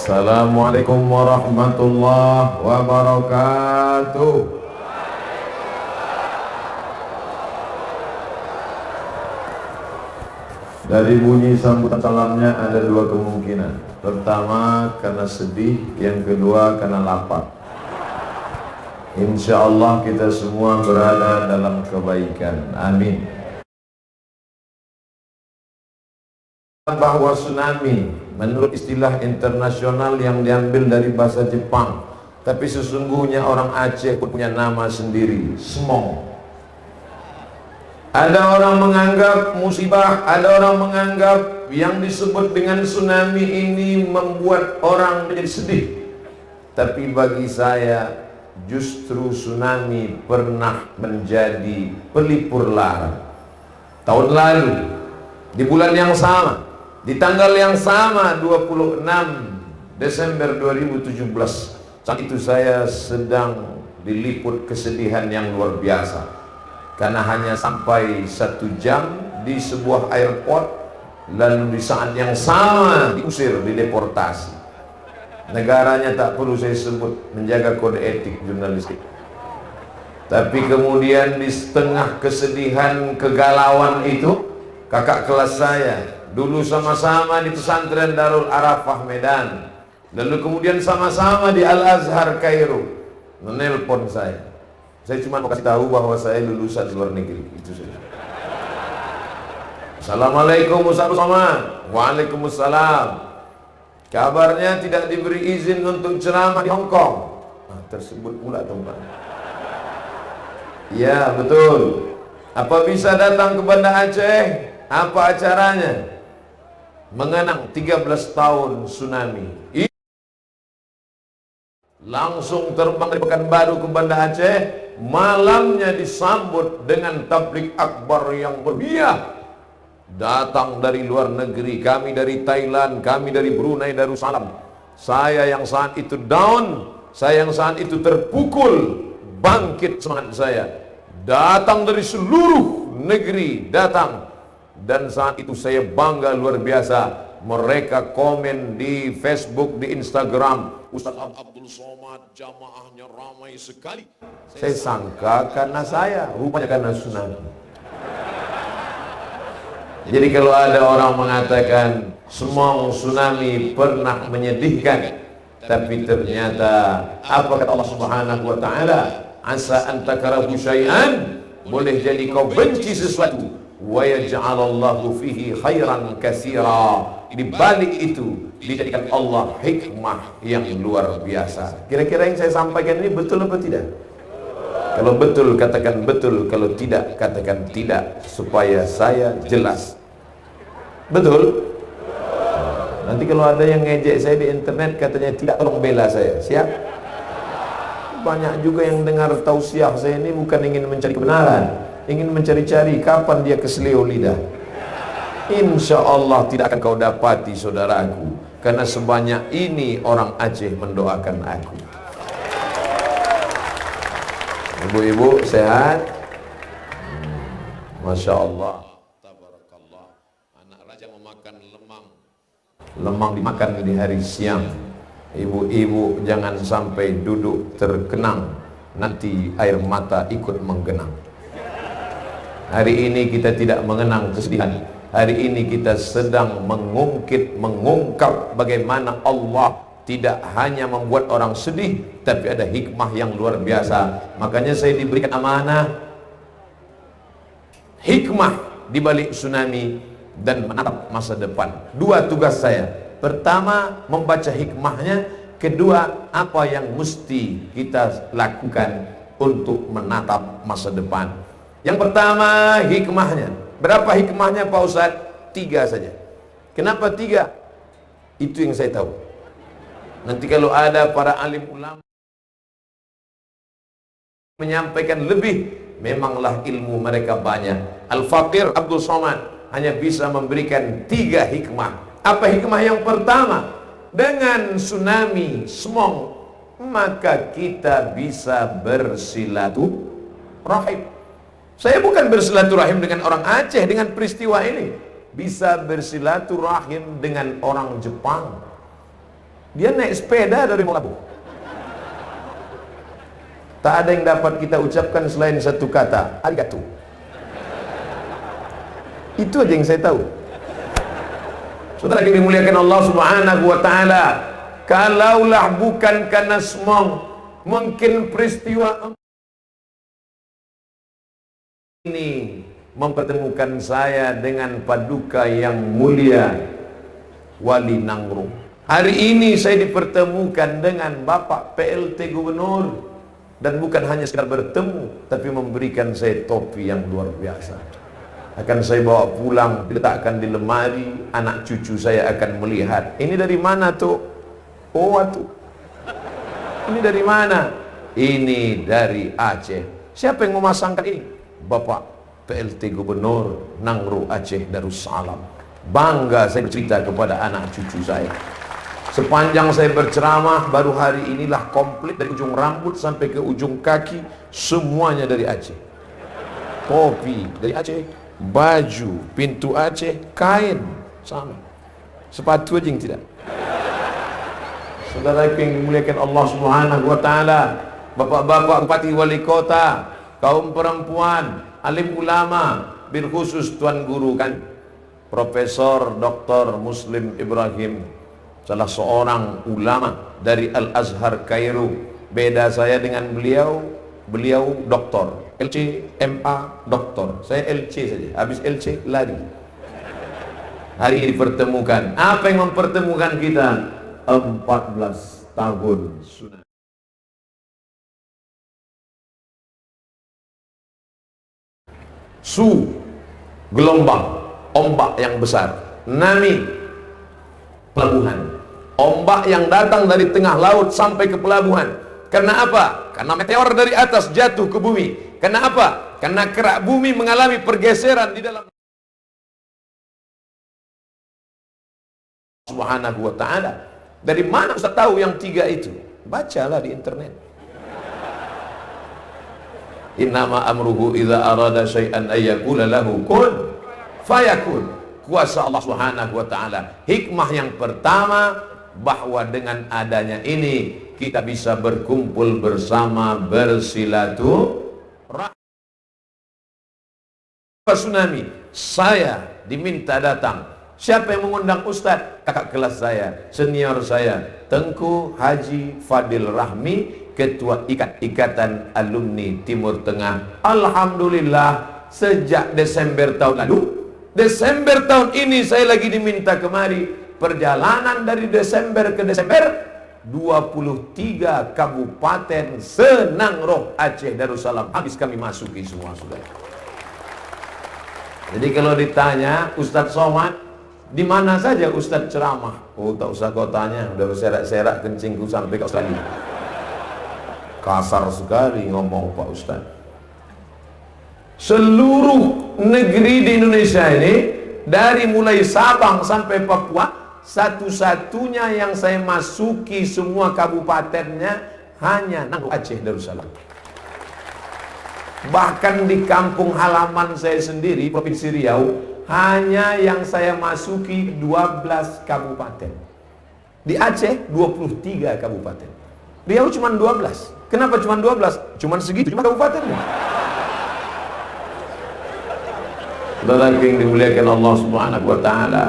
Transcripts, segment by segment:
Assalamualaikum warahmatullahi wabarakatuh. Dari bunyi sambutan salamnya ada dua kemungkinan. Pertama karena sedih, yang kedua karena lapar. Insya Allah kita semua berada dalam kebaikan. Amin. Bahwa tsunami menurut istilah internasional yang diambil dari bahasa Jepang, tapi sesungguhnya orang Aceh punya nama sendiri, Smong. Ada orang menganggap musibah, ada orang menganggap yang disebut dengan tsunami ini membuat orang menjadi sedih. Tapi bagi saya justru tsunami pernah menjadi pelipur lara. Tahun lalu di bulan yang sama, di tanggal yang sama, 26 Desember 2017, saat itu saya sedang diliput kesedihan yang luar biasa karena hanya sampai 1 jam di sebuah airport, lalu di saat yang sama diusir, dideportasi. Negaranya tak perlu saya sebut, menjaga kode etik jurnalistik. Tapi kemudian di setengah kesedihan, kegalauan itu, kakak kelas saya dulu sama-sama di pesantren Darul Arafah Medan, lalu kemudian sama-sama di Al-Azhar Kairo, menelpon saya. Saya cuma mau kasih tahu bahwa saya lulusan luar negeri, itu saja. Assalamualaikum Ustaz Somad. Waalaikumsalam. Kabarnya tidak diberi izin untuk ceramah di Hong Kong. Tersebut pula tempat. Ya betul. Apa bisa datang ke Banda Aceh? Apa acaranya? Mengenang 13 tahun tsunami. Langsung terbang dari Pekanbaru ke Banda Aceh. Malamnya disambut dengan tablik akbar yang berbiah. Datang dari luar negeri, kami dari Thailand, kami dari Brunei Darussalam. Saya yang saat itu down, saya yang saat itu terpukul, bangkit semangat saya. Datang dari seluruh negeri, datang. Dan saat itu saya bangga luar biasa. Mereka komen di Facebook, di Instagram, Ustaz Abdul Somad jamaahnya ramai sekali. Saya sangka karena saya, rupanya karena tsunami. Jadi kalau ada orang mengatakan Smong tsunami pernah menyedihkan, tapi ternyata apa kata Allah Subhanahu wa taala? Asa an takrahu syai'an, boleh jadi kau benci sesuatu, wa yaj'alallahu fihi khairan katsira. Di balik itu dijadikan Allah hikmah yang luar biasa. Kira-kira yang saya sampaikan ini betul atau tidak? Kalau betul katakan betul, kalau tidak katakan tidak, supaya saya jelas. Betul? Nanti kalau ada yang ngejek saya di internet katanya tidak, tolong bela saya. Siap? Banyak juga yang dengar tausiah saya ini bukan ingin mencari kebenaran, ingin mencari-cari kapan dia keselio lidah. Insya Allah tidak akan kau dapati saudaraku, karena sebanyak ini orang Aceh mendoakan aku. Ibu-ibu sehat? Masya Allah. Tabarakallah. Anak raja memakan lemang. Lemang dimakan di hari siang. Ibu-ibu jangan sampai duduk terkenang, nanti air mata ikut menggenang. Hari ini kita tidak mengenang kesedihan. Hari ini kita sedang mengungkap bagaimana Allah tidak hanya membuat orang sedih, tapi ada hikmah yang luar biasa. Makanya saya diberikan amanah hikmah di balik tsunami dan menatap masa depan. Dua tugas saya. Pertama, membaca hikmahnya. Kedua, apa yang mesti kita lakukan untuk menatap masa depan. Yang pertama, hikmahnya. Berapa hikmahnya Pak Ustadz? 3 saja. Kenapa 3? Itu yang saya tahu. Nanti kalau ada para alim ulama menyampaikan lebih, memanglah ilmu mereka banyak. Al-Faqir Abdul Somad hanya bisa memberikan 3 hikmah. Apa hikmah yang pertama? Dengan tsunami Smong, maka kita bisa bersilaturahim. Saya bukan bersilaturahim dengan orang Aceh dengan peristiwa ini. Bisa bersilaturahim dengan orang Jepang, Dia naik sepeda dari Molabu. Tak ada yang dapat kita ucapkan selain satu kata, arigato. Itu aja yang saya tahu. Saudara yang dimuliakan Allah Subhanahu wa taala, kalaulah bukan karena semong, mungkin peristiwa ini mempertemukan saya dengan paduka yang mulia Wali Nangrung. Hari ini saya dipertemukan dengan Bapak PLT Gubernur, dan bukan hanya sekedar bertemu, tapi memberikan saya topi yang luar biasa. Akan saya bawa pulang, diletakkan di lemari, anak cucu saya akan melihat. Ini dari mana tuh? Oh tuh. Ini dari mana? Ini dari Aceh. Siapa yang memasangkan ini? Bapak PLT Gubernur Nangro Aceh Darussalam. Bangga saya bercerita kepada anak cucu saya. Sepanjang saya berceramah, baru hari inilah komplit dari ujung rambut sampai ke ujung kaki, semuanya dari Aceh. Topi dari Aceh, baju pintu Aceh, kain sama, sepatu aja yang tidak. Saudara yang dimuliakan Allah Subhanahu wa taala, bapak-bapak bupati wali kota, kaum perempuan, alim ulama, bil khusus tuan guru kan, Profesor Dr. Muslim Ibrahim, salah seorang ulama dari Al-Azhar Kairo. Beda saya dengan beliau, beliau doktor, LC, MA, doktor. Saya LC saja, habis LC lari. Hari ini dipertemukan. Apa yang mempertemukan kita? 14 tahun sunnah. Su, gelombang, ombak yang besar. Nami, pelabuhan. Ombak yang datang dari tengah laut sampai ke pelabuhan. Karena apa? Karena meteor dari atas jatuh ke bumi. Karena apa? Karena kerak bumi mengalami pergeseran di dalam Subhanahu wa ta'ala. Dari mana Ustaz tahu yang tiga itu? Bacalah di internet. Innama amruhu idza arada syai'an ayyakula lahu kun fayakun. Kuasa Allah Subhanahu wa ta'ala. Hikmah yang pertama, bahwa dengan adanya ini kita bisa berkumpul bersama, bersilaturahmi. Tsunami, saya diminta datang. Siapa yang mengundang Ustadz? Kakak kelas saya, senior saya, Tengku Haji Fadil Rahmi, Ketua Ikatan Alumni Timur Tengah. Alhamdulillah, sejak Desember tahun lalu, Desember tahun ini saya lagi diminta kemari. Perjalanan dari Desember ke Desember, 23 kabupaten Senang Aceh Darussalam habis kami masuki semua, saudara. Jadi kalau ditanya Ustadz Somad, di mana saja Ustadz ceramah? Oh, tak usah kau tanya, udah berserak-serak kencingku sampai ke Australia. Kasar sekali ngomong Pak Ustadz. Seluruh negeri di Indonesia ini, dari mulai Sabang sampai Papua, satu-satunya yang saya masuki semua kabupatennya hanya Nangro Aceh Darussalam. Bahkan di kampung halaman saya sendiri, Provinsi Riau, hanya yang saya masuki 12 kabupaten. Di Aceh 23 kabupaten. Riau cuma 12. Kenapa cuma 12? Cuma segitu, cuma kabupatennya. Saudara yang dimuliakan Allah Subhanahu wa taala.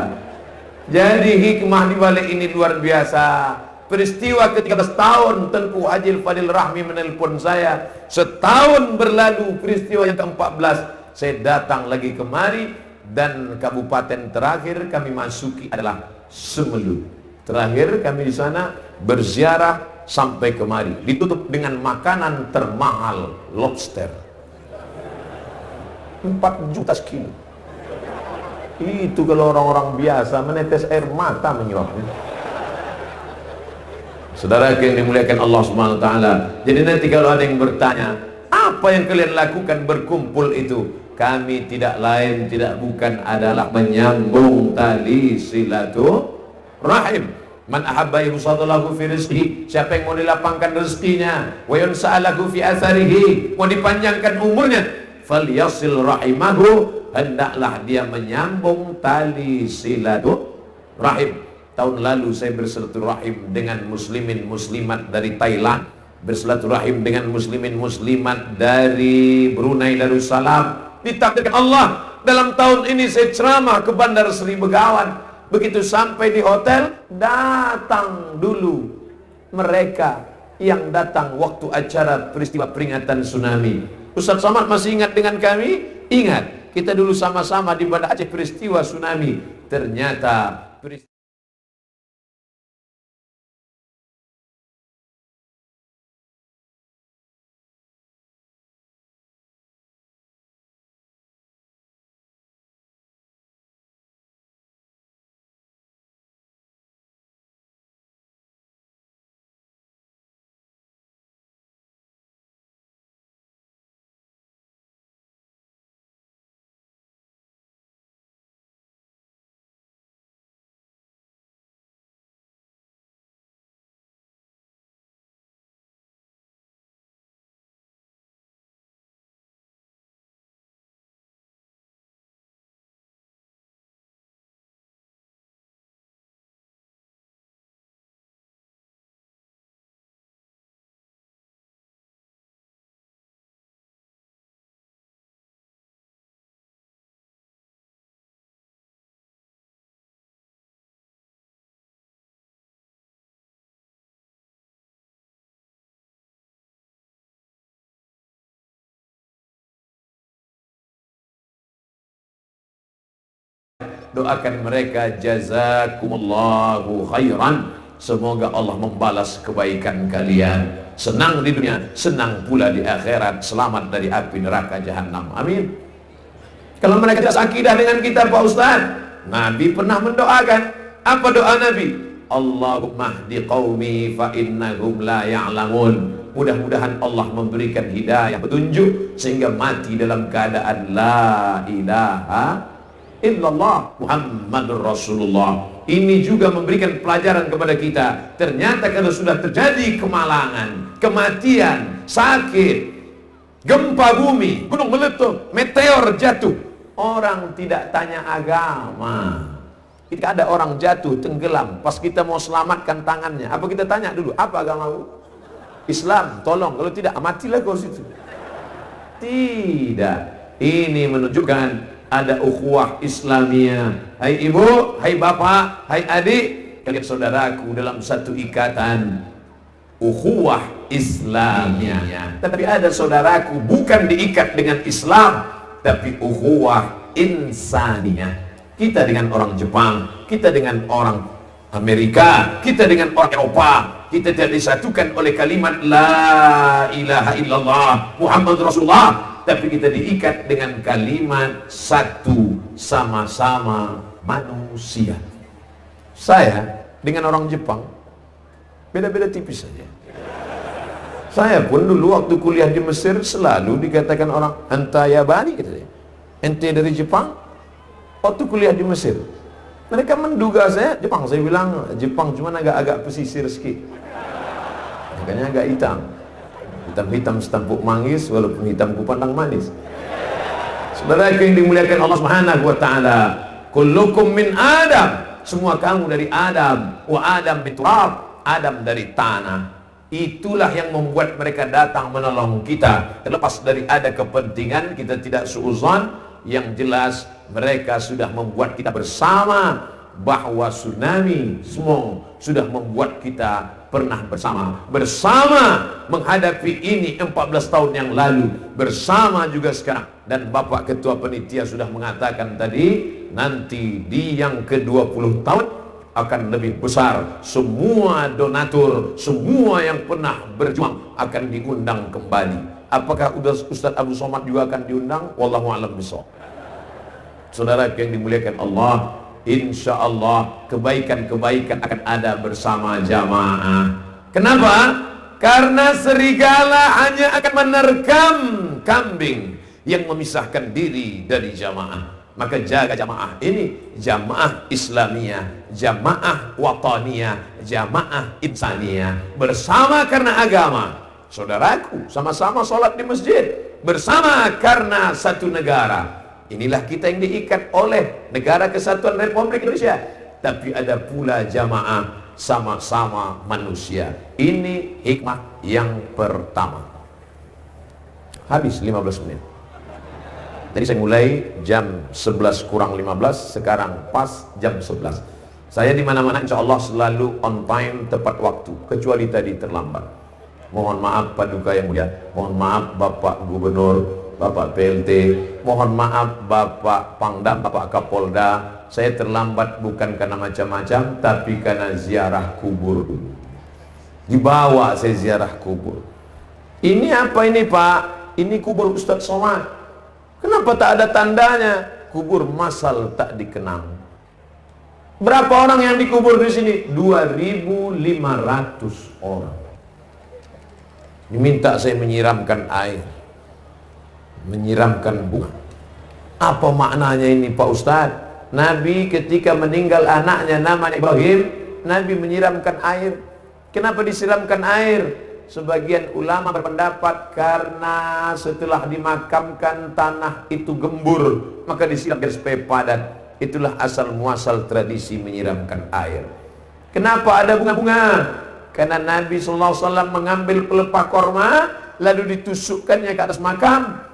Jadi hikmah di balik ini luar biasa. Peristiwa ke-13 tahun Tengku Haji Fadil Rahmi menelpon saya. Setahun berlalu peristiwa yang ke-14, saya datang lagi kemari, dan kabupaten terakhir kami masuki adalah Semelu. Terakhir kami di sana berziarah sampai kemari. Ditutup dengan makanan termahal, lobster. 4 juta sekilo. Itu kalau orang-orang biasa menetes air mata menyuapnya. Saudara yang dimuliakan Allah Subhanahu wa taala. Jadi nanti kalau ada yang bertanya, apa yang kalian lakukan berkumpul itu? Kami tidak lain, tidak bukan adalah menyambung tali silaturahim. Man ahabba yusadallahu fi rizqihi, siapa yang mau dilapangkan rezekinya, wa yunsa'alahu fi atharihi, mau dipanjangkan umurnya, falyasil rahimahu, hendaklah dia menyambung tali silaturahim. Tahun lalu saya bersilaturahim dengan muslimin muslimat dari Thailand, bersilaturahim dengan muslimin muslimat dari Brunei Darussalam. Ditakdirkan Allah, dalam tahun ini saya ceramah ke Bandar Seri Begawan. Begitu sampai di hotel, datang dulu mereka yang datang waktu acara peristiwa peringatan tsunami. Ustaz Somad masih ingat dengan kami? Ingat, kita dulu sama-sama di Banda Aceh peristiwa tsunami. Ternyata doakan mereka, jazakumullahu khairan, semoga Allah membalas kebaikan kalian. Senang di dunia, senang pula di akhirat, selamat dari api neraka jahanam. Amin. Kalau mereka tidak akidah dengan kita Pak Ustaz, Nabi pernah mendoakan. Apa doa Nabi? Allahumma hdi qaumi fa innahum la ya'lamun. Mudah-mudahan Allah memberikan hidayah, petunjuk, sehingga mati dalam keadaan la ilaha illallah Muhammadur Rasulullah. Ini juga memberikan pelajaran kepada kita. Ternyata kalau sudah terjadi kemalangan, kematian, sakit, gempa bumi, gunung meletus, meteor jatuh, orang tidak tanya agama. Ketika ada orang jatuh, tenggelam, pas kita mau selamatkan tangannya, apa kita tanya dulu? Apa agamamu? Islam, tolong. Kalau tidak, matilah kau situ. Tidak. Ini menunjukkan ada ukhuwah Islamiyah. Hai ibu, hai bapak, hai adik, kalian saudaraku dalam satu ikatan ukhuwah Islamiyah. Tapi ada saudaraku bukan diikat dengan Islam, tapi ukhuwah insaniyah. Kita dengan orang Jepang, kita dengan orang Amerika, kita dengan orang Eropa, kita tidak disatukan oleh kalimat la ilaha illallah Muhammad Rasulullah, tapi kita diikat dengan kalimat satu, sama-sama manusia. Saya dengan orang Jepang beda-beda tipis saja. Saya pun dulu waktu kuliah di Mesir selalu dikatakan orang anta yabani, katanya. Ente dari Jepang. Waktu kuliah di Mesir, mereka menduga saya Jepang. Saya bilang Jepang, cuman agak-agak pesisir sedikit, makanya agak hitam. Hitam-hitam setampuk manggis, walaupun hitam ku pandang manis. Saudara yang dimuliakan Allah Subhanahu wa taala, kullukum min Adam, semua kamu dari Adam, wa Adam biturab, Adam dari tanah. Itulah yang membuat mereka datang menolong kita. Terlepas dari ada kepentingan, kita tidak suuzon. Yang jelas mereka sudah membuat kita bersama, bahwa tsunami semua sudah membuat kita pernah bersama menghadapi ini 14 tahun yang lalu, bersama juga sekarang. Dan Bapak Ketua Penitia sudah mengatakan tadi, nanti di yang ke-20 tahun akan lebih besar. Semua donatur, semua yang pernah berjuang akan diundang kembali. Apakah Ustaz Abu Somad juga akan diundang? Wallahu a'lam bishawab. Saudara yang dimuliakan Allah, insya Allah kebaikan-kebaikan akan ada bersama jamaah. Kenapa? Karena serigala hanya akan menerkam kambing yang memisahkan diri dari jamaah. Maka jaga jamaah ini, jamaah Islamiyah, jamaah wataniyah, jamaah insaniyah, bersama karena agama. Saudaraku, sama-sama sholat di masjid, bersama karena satu negara. Inilah kita yang diikat oleh Negara Kesatuan Republik Indonesia. tapi ada pula jamaah, sama-sama manusia. Ini hikmah yang pertama. Habis 15 menit. Tadi saya mulai jam 11 kurang 15, sekarang pas jam 11. Saya di mana-mana insya Allah selalu on time, tepat waktu, kecuali tadi terlambat. Mohon maaf Paduka yang mulia, mohon maaf Bapak Gubernur, Bapak PLT, mohon maaf Bapak Pangdam, Bapak Kapolda. Saya terlambat bukan karena macam-macam, tapi karena ziarah kubur. Dibawa saya ziarah kubur. Ini apa ini Pak? Ini kubur Ustadz Somad. Kenapa tak ada tandanya? Kubur masal tak dikenang. Berapa orang yang dikubur di sini? 2.500 orang. Diminta saya menyiramkan air, menyiramkan bunga. Apa maknanya ini Pak Ustadz? Nabi ketika meninggal anaknya namanya Ibrahim, Nabi menyiramkan air. Kenapa disiramkan air? Sebagian ulama berpendapat karena setelah dimakamkan tanah itu gembur, maka disiramkan supaya padat. Itulah asal muasal tradisi menyiramkan air. Kenapa ada bunga-bunga? Karena Nabi SAW mengambil pelepah korma lalu ditusukkannya ke atas makam.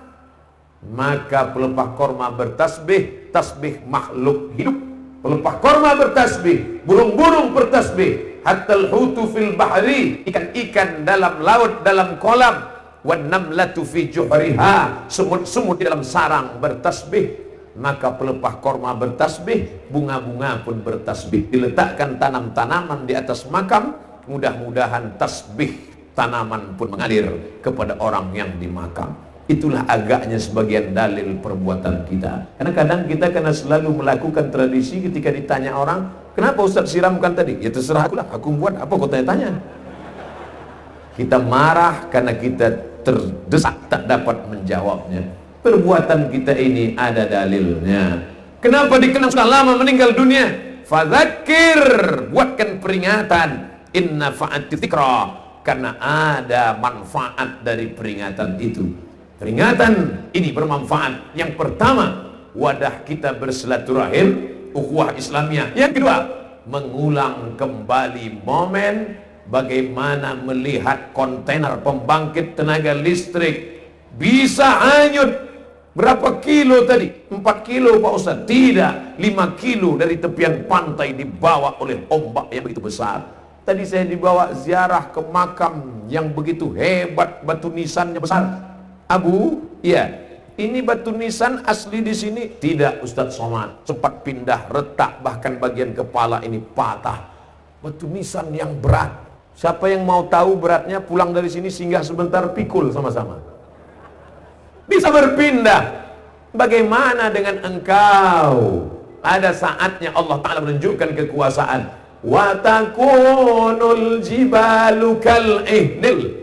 Maka pelepah korma bertasbih, tasbih makhluk hidup. Pelepah korma bertasbih, burung-burung bertasbih, hatta al-hutu fil bahri, ikan-ikan dalam laut, dalam kolam, wan namlatu fi juhriha, semut-semut di dalam sarang bertasbih. Maka pelepah korma bertasbih, bunga-bunga pun bertasbih. Diletakkan tanam-tanaman di atas makam, mudah-mudahan tasbih tanaman pun mengalir kepada orang yang di makam. Itulah agaknya sebagian dalil perbuatan kita. Karena kadang kita kena selalu melakukan tradisi ketika ditanya orang, kenapa Ustaz siramkan tadi? Ya terserah aku lah, aku buat apa kau tanya-tanya. Kita marah karena kita terdesak tak dapat menjawabnya. Perbuatan kita ini ada dalilnya. Kenapa dikenang sudah lama meninggal dunia? Fadzakir, buatkan peringatan. Inna fa'ati dzikra, karena ada manfaat dari peringatan itu. Peringatan ini bermanfaat. Yang pertama, wadah kita bersilaturahim, ukhuwah Islamiyah. Yang kedua, mengulang kembali momen bagaimana melihat kontainer pembangkit tenaga listrik bisa hanyut. Berapa kilo tadi? 4 kilo Pak Ustaz? Tidak, 5 kilo dari tepian pantai dibawa oleh ombak yang begitu besar. Tadi saya dibawa ziarah ke makam yang begitu hebat, batu nisannya besar. Abu, ya, ini batu nisan asli di sini? Tidak Ustadz Somad, sempat pindah retak, bahkan bagian kepala ini patah. Batu nisan yang berat. Siapa yang mau tahu beratnya, pulang dari sini singgah sebentar, pikul sama-sama. Bisa berpindah. Bagaimana dengan engkau? Ada saatnya Allah Ta'ala menunjukkan kekuasaan. Wa takunul jibalu kal ihnil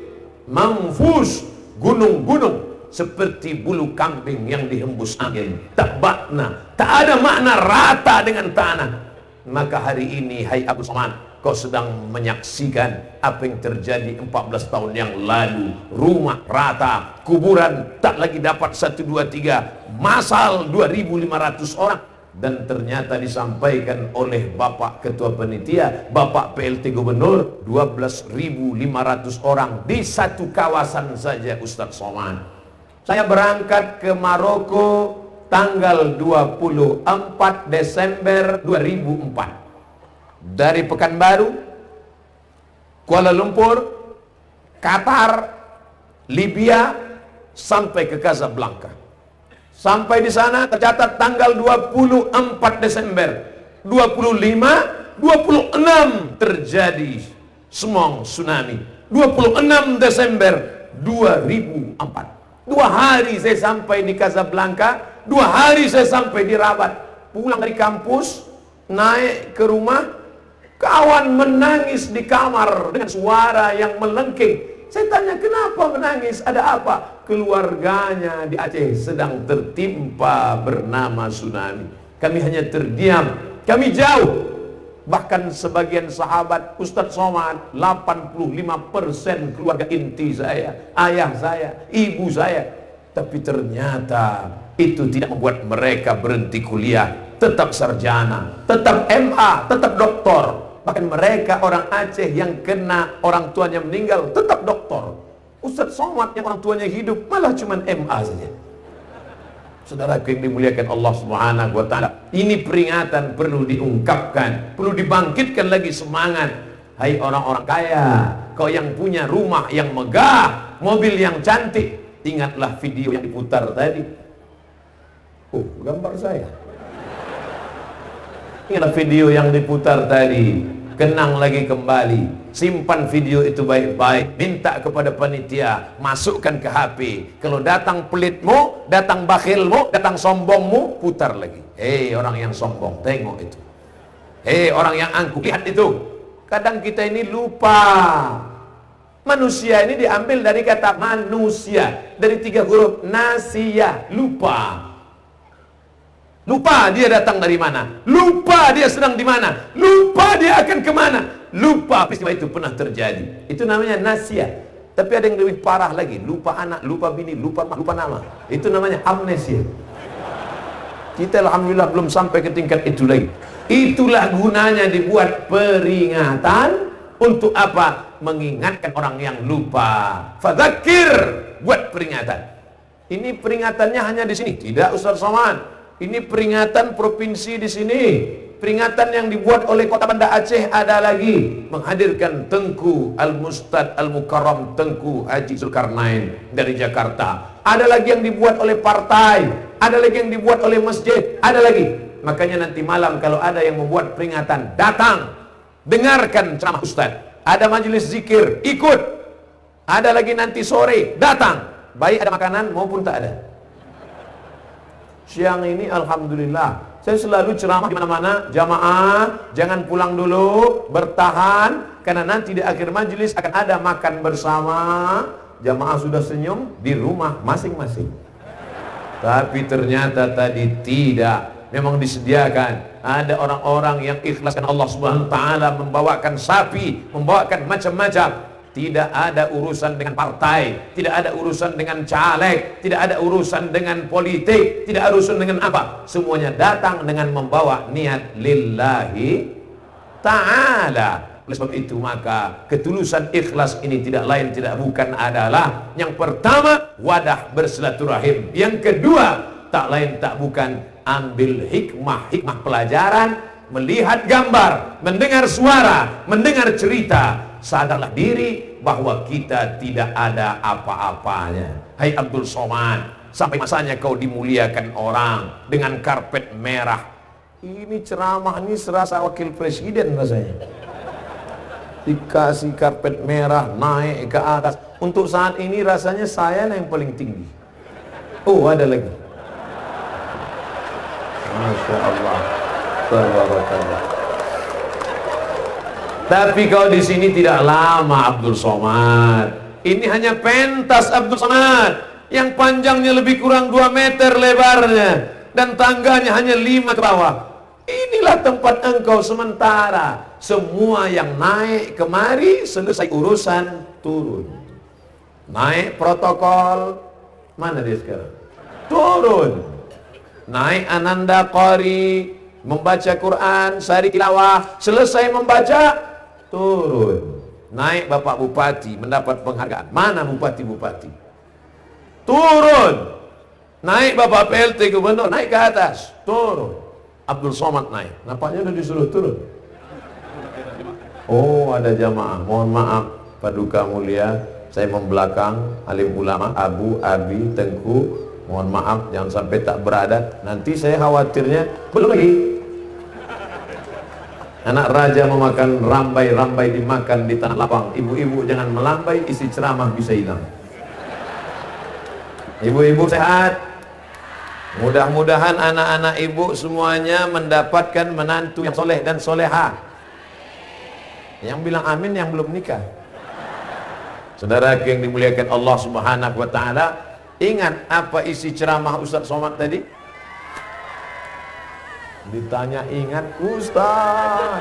manfus. Gunung-gunung seperti bulu kambing yang dihembus angin, tak makna, tak ada makna, rata dengan tanah. Maka hari ini, hai Abu Somad, kau sedang menyaksikan apa yang terjadi 14 tahun yang lalu. Rumah rata, kuburan tak lagi dapat 1, 2, 3, masal 2.500 orang. Dan ternyata disampaikan oleh Bapak Ketua Panitia, Bapak PLT Gubernur, 12.500 orang di satu kawasan saja Ustadz Somad. Saya berangkat ke Maroko tanggal 24 Desember 2004. Dari Pekanbaru, Kuala Lumpur, Qatar, Libya, sampai ke Casablanca. Sampai di sana tercatat tanggal 24 Desember 25, 26 terjadi Semong tsunami. 26 Desember 2004. 2 hari saya sampai di Casablanca, 2 hari saya sampai di Rabat. Pulang dari kampus, naik ke rumah, kawan menangis di kamar dengan suara yang melengking. Saya tanya, kenapa menangis? Ada apa? Keluarganya di Aceh sedang tertimpa bernama tsunami. Kami hanya terdiam, kami jauh. Bahkan sebagian sahabat, Ustadz Somad, 85% keluarga inti saya, ayah saya, ibu saya. Tapi ternyata itu tidak membuat mereka berhenti kuliah. tetap sarjana, tetap MA, tetap doktor. Bahkan mereka orang Aceh yang kena orang tuanya meninggal tetap doktor. Ustaz Somad yang orang tuanya hidup malah cuman MA saja. Saudara yang dimuliakan Allah Subhanahu wa taala, ini peringatan perlu diungkapkan, perlu dibangkitkan lagi semangat. Hai orang-orang kaya, kau yang punya rumah yang megah, mobil yang cantik, ingatlah video yang diputar tadi. Oh, gambar saya. Ingatlah video yang diputar tadi, kenang lagi kembali, simpan video itu baik-baik, minta kepada panitia, masukkan ke HP. Kalau datang pelitmu, datang bakhilmu, datang sombongmu, putar lagi. Hei orang yang sombong, tengok itu. Hei orang yang angkuh, lihat itu. Kadang kita ini lupa. Manusia ini diambil dari kata manusia, dari 3 huruf nasia, lupa. Lupa dia datang dari mana, lupa dia sedang di mana, lupa dia akan kemana, lupa peristiwa itu pernah terjadi. Itu namanya nasia. Tapi ada yang lebih parah lagi, lupa anak, lupa bini, lupa nama. Itu namanya amnesia. Kita alhamdulillah belum sampai ke tingkat itu lagi. Itulah gunanya dibuat peringatan. Untuk apa? Mengingatkan orang yang lupa. Fadzakir, buat peringatan. Ini peringatannya hanya di sini, tidak Ustaz Somad. Ini peringatan provinsi di sini. Peringatan yang dibuat oleh Kota Banda Aceh ada lagi, menghadirkan Tengku Al-Mustad Al-Mukarram Tengku Haji Zulkarnain dari Jakarta. Ada lagi yang dibuat oleh partai, ada lagi yang dibuat oleh masjid, ada lagi. Makanya nanti malam kalau ada yang membuat peringatan, datang, dengarkan ceramah Ustaz. Ada majelis zikir, ikut. Ada lagi nanti sore, datang. Baik ada makanan maupun tak ada. Siang ini alhamdulillah saya selalu ceramah di mana-mana, jamaah jangan pulang dulu, bertahan karena nanti di akhir majelis akan ada makan bersama. Jamaah sudah senyum di rumah masing-masing. Tapi ternyata tadi tidak. Memang disediakan. Ada orang-orang yang ikhlas karena Allah Subhanahu wa taala membawakan sapi, membawakan macam-macam. Tidak ada urusan dengan partai, tidak ada urusan dengan caleg, tidak ada urusan dengan politik, tidak ada urusan dengan apa. Semuanya datang dengan membawa niat lillahi ta'ala. Oleh sebab itu maka ketulusan ikhlas ini tidak lain tidak bukan adalah yang pertama wadah bersilaturahim, yang kedua tak lain tak bukan ambil hikmah pelajaran, melihat gambar, mendengar suara, mendengar cerita. Sadarlah diri bahwa kita tidak ada apa-apanya. Hai Abdul Somad, sampai masanya kau dimuliakan orang dengan karpet merah. Ini ceramah ini serasa wakil presiden rasanya. Dikasih karpet merah naik ke atas. Untuk saat ini rasanya saya yang paling tinggi. Oh ada lagi. Masya Allah. Tabarakallah. Tapi kau di sini tidak lama Abdul Somad. Ini hanya pentas Abdul Somad yang panjangnya lebih kurang 2 meter lebarnya dan tangganya hanya 5 ke bawah. Inilah tempat engkau sementara. Semua yang naik kemari selesai urusan turun. Naik protokol, mana dia sekarang? Turun. Naik Ananda Qari, membaca Quran, sari tilawah, selesai membaca, turun. Naik Bapak Bupati mendapat penghargaan. Mana Bupati-Bupati? Turun. Naik Bapak PLT Gubernur, naik ke atas, turun. Abdul Somad naik. Nampaknya udah disuruh turun. Oh, ada jamaah. Mohon maaf, Paduka Mulia, saya membelakang alim ulama, Abu, Abi, Tengku. Mohon maaf, jangan sampai tak beradat. Nanti saya khawatirnya belum lagi. Anak raja memakan rambai-rambai dimakan di tanah lapang. Ibu-ibu jangan melambai, isi ceramah bisa hilang. Ibu-ibu sehat. Mudah-mudahan anak-anak ibu semuanya mendapatkan menantu yang soleh dan soleha. Yang bilang amin yang belum nikah. Saudara yang dimuliakan Allah Subhanahu wa taala, ingat apa isi ceramah Ustaz Somad tadi? Ditanya ingat Ustaz.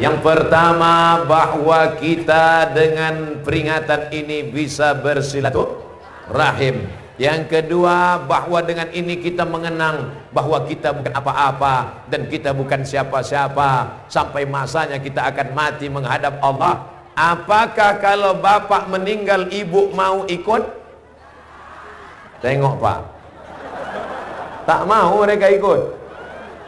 Yang pertama bahwa kita dengan peringatan ini bisa bersilaturahim. Yang kedua, bahwa dengan ini kita mengenang bahwa kita bukan apa-apa dan kita bukan siapa-siapa, sampai masanya kita akan mati menghadap Allah. Apakah kalau bapak meninggal ibu mau ikut? Tengok Pak, tak mau mereka ikut.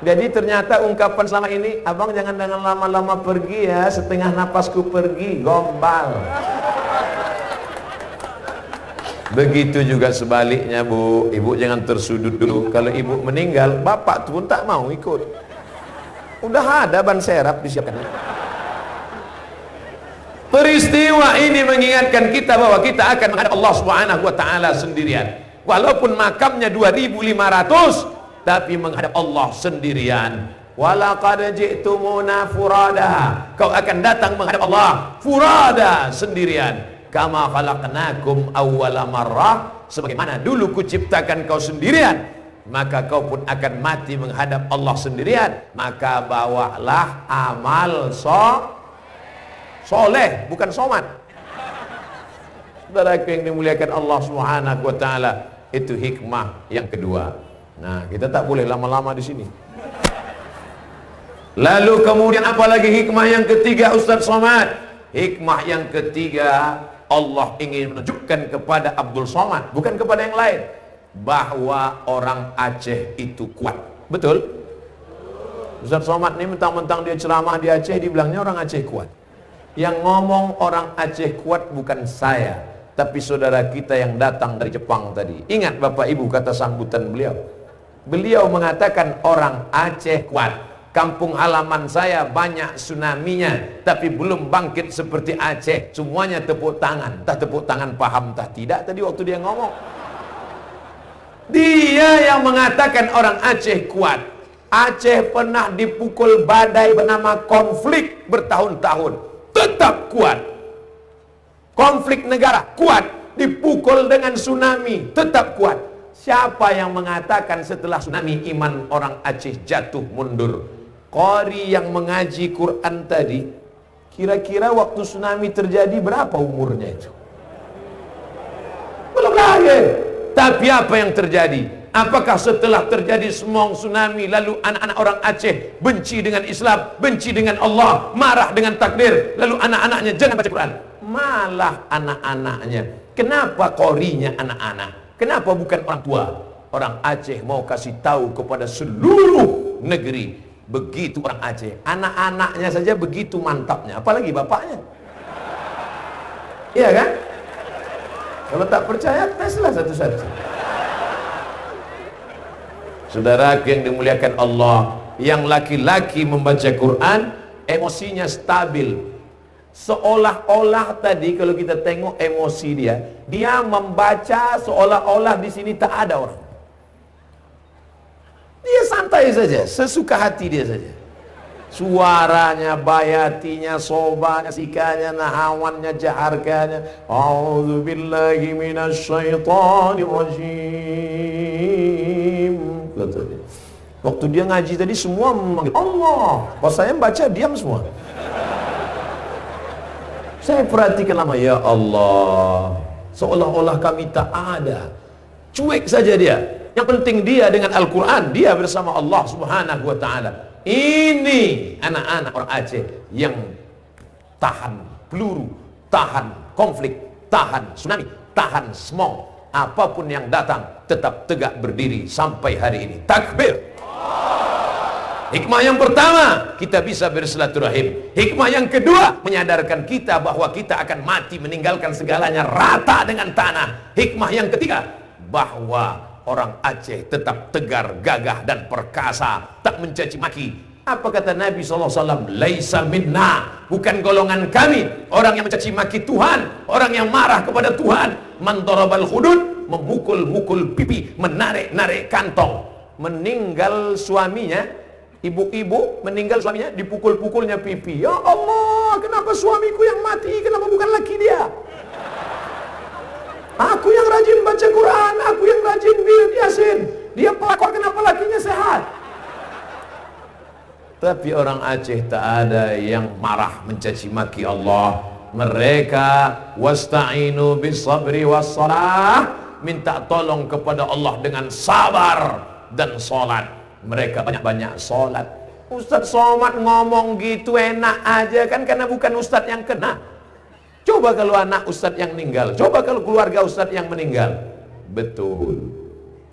Jadi ternyata ungkapan selama ini, abang jangan lama-lama pergi ya, setengah napasku pergi, gombal. Begitu juga sebaliknya Bu, ibu jangan tersudut dulu. Kalau ibu meninggal, bapak pun tak mau ikut. Udah ada ban serap disiapkan. Peristiwa ini mengingatkan kita bahwa kita akan menghadap Allah Subhanahu wa taala sendirian. Walaupun makamnya 2500, tapi menghadap Allah sendirian. Walaqad ji'tumuna furada. Kau akan datang menghadap Allah furada, sendirian. Kama khalaqnakum awwala marrah, sebagaimana dulu kuciptakan kau sendirian, maka kau pun akan mati menghadap Allah sendirian. Maka bawalah amal soleh, bukan somat. Saudara yang dimuliakan Allah Subhanahu wa taala, itu hikmah yang kedua. Nah, kita tak boleh lama-lama di sini. Lalu kemudian apalagi hikmah yang ketiga Ustaz Somad? Hikmah yang ketiga, Allah ingin menunjukkan kepada Abdul Somad, bukan kepada yang lain, bahwa orang Aceh itu kuat. Betul? Ustaz Somad ini mentang-mentang dia ceramah di Aceh, dibilangnya orang Aceh kuat. Yang ngomong orang Aceh kuat bukan saya, tapi saudara kita yang datang dari Jepang tadi. Ingat Bapak Ibu kata sambutan beliau. Beliau mengatakan orang Aceh kuat. Kampung halaman saya banyak tsunaminya, tapi belum bangkit seperti Aceh. Semuanya tepuk tangan. Entah tepuk tangan paham, entah tidak tadi waktu dia ngomong. Dia yang mengatakan orang Aceh kuat. Aceh pernah dipukul badai bernama konflik bertahun-tahun, tetap kuat. Konflik negara kuat, dipukul dengan tsunami tetap kuat. Siapa yang mengatakan setelah tsunami iman orang Aceh jatuh mundur? Qari yang mengaji Quran tadi, kira-kira waktu tsunami terjadi berapa umurnya itu? Belum lahir. Tapi apa yang terjadi? Apakah setelah terjadi semua tsunami, lalu anak-anak orang Aceh benci dengan Islam, benci dengan Allah, marah dengan takdir, lalu anak-anaknya jangan baca Quran? Malah anak-anaknya. Kenapa qorinya anak-anak? Kenapa bukan orang tua? Orang Aceh mau kasih tahu kepada seluruh negeri, begitu orang Aceh, anak-anaknya saja begitu mantapnya, apalagi bapaknya. Iya kan? Kalau tak percaya, teslah satu-satu. Saudara yang dimuliakan Allah, yang laki-laki membaca Quran, emosinya stabil. Seolah-olah tadi kalau kita tengok emosi dia membaca seolah-olah di sini tak ada orang. Dia santai saja, sesuka hati dia saja. Suaranya, bayatinya, sobanya, sikanya, nahawannya, jaharkanya. A'udzubillahi minasyaitonirrajim. Waktu dia ngaji tadi semua memanggil Allah. Pas saya baca diam semua. Saya perhatikan lama, ya Allah, seolah-olah kami tak ada. Cuek saja dia. Yang penting dia dengan Al-Quran, dia bersama Allah Subhanahu wa ta'ala. Ini anak-anak orang Aceh yang tahan peluru, tahan konflik, tahan tsunami, tahan smog. Apapun yang datang, tetap tegak berdiri sampai hari ini. Takbir. Hikmah yang pertama, kita bisa bersilaturahim. Hikmah yang kedua, menyadarkan kita bahwa kita akan mati meninggalkan segalanya rata dengan tanah. Hikmah yang ketiga, bahwa orang Aceh tetap tegar, gagah dan perkasa, tak mencaci maki. Apa kata Nabi SAW? Laisa minna, bukan golongan kami. Orang yang mencaci maki Tuhan, orang yang marah kepada Tuhan. Man darabal hudud, memukul-mukul pipi, menarik-narik kantong. Meninggal suaminya, ibu-ibu meninggal suaminya, dipukul-pukulnya pipi. Ya Allah, kenapa suamiku yang mati, kenapa bukan laki dia? Aku yang rajin baca Quran, aku yang rajin wirid Yasin. Dia pelakor, kenapa lakinya sehat? Tapi orang Aceh tak ada yang marah mencaci maki Allah. Mereka wasta'inu bis sabri was salah, minta tolong kepada Allah dengan sabar dan sholat. Mereka banyak-banyak sholat. Ustadz Somad ngomong gitu enak aja kan, karena bukan ustadz yang kena. Coba kalau anak ustadz yang meninggal, coba kalau keluarga ustadz yang meninggal. Betul.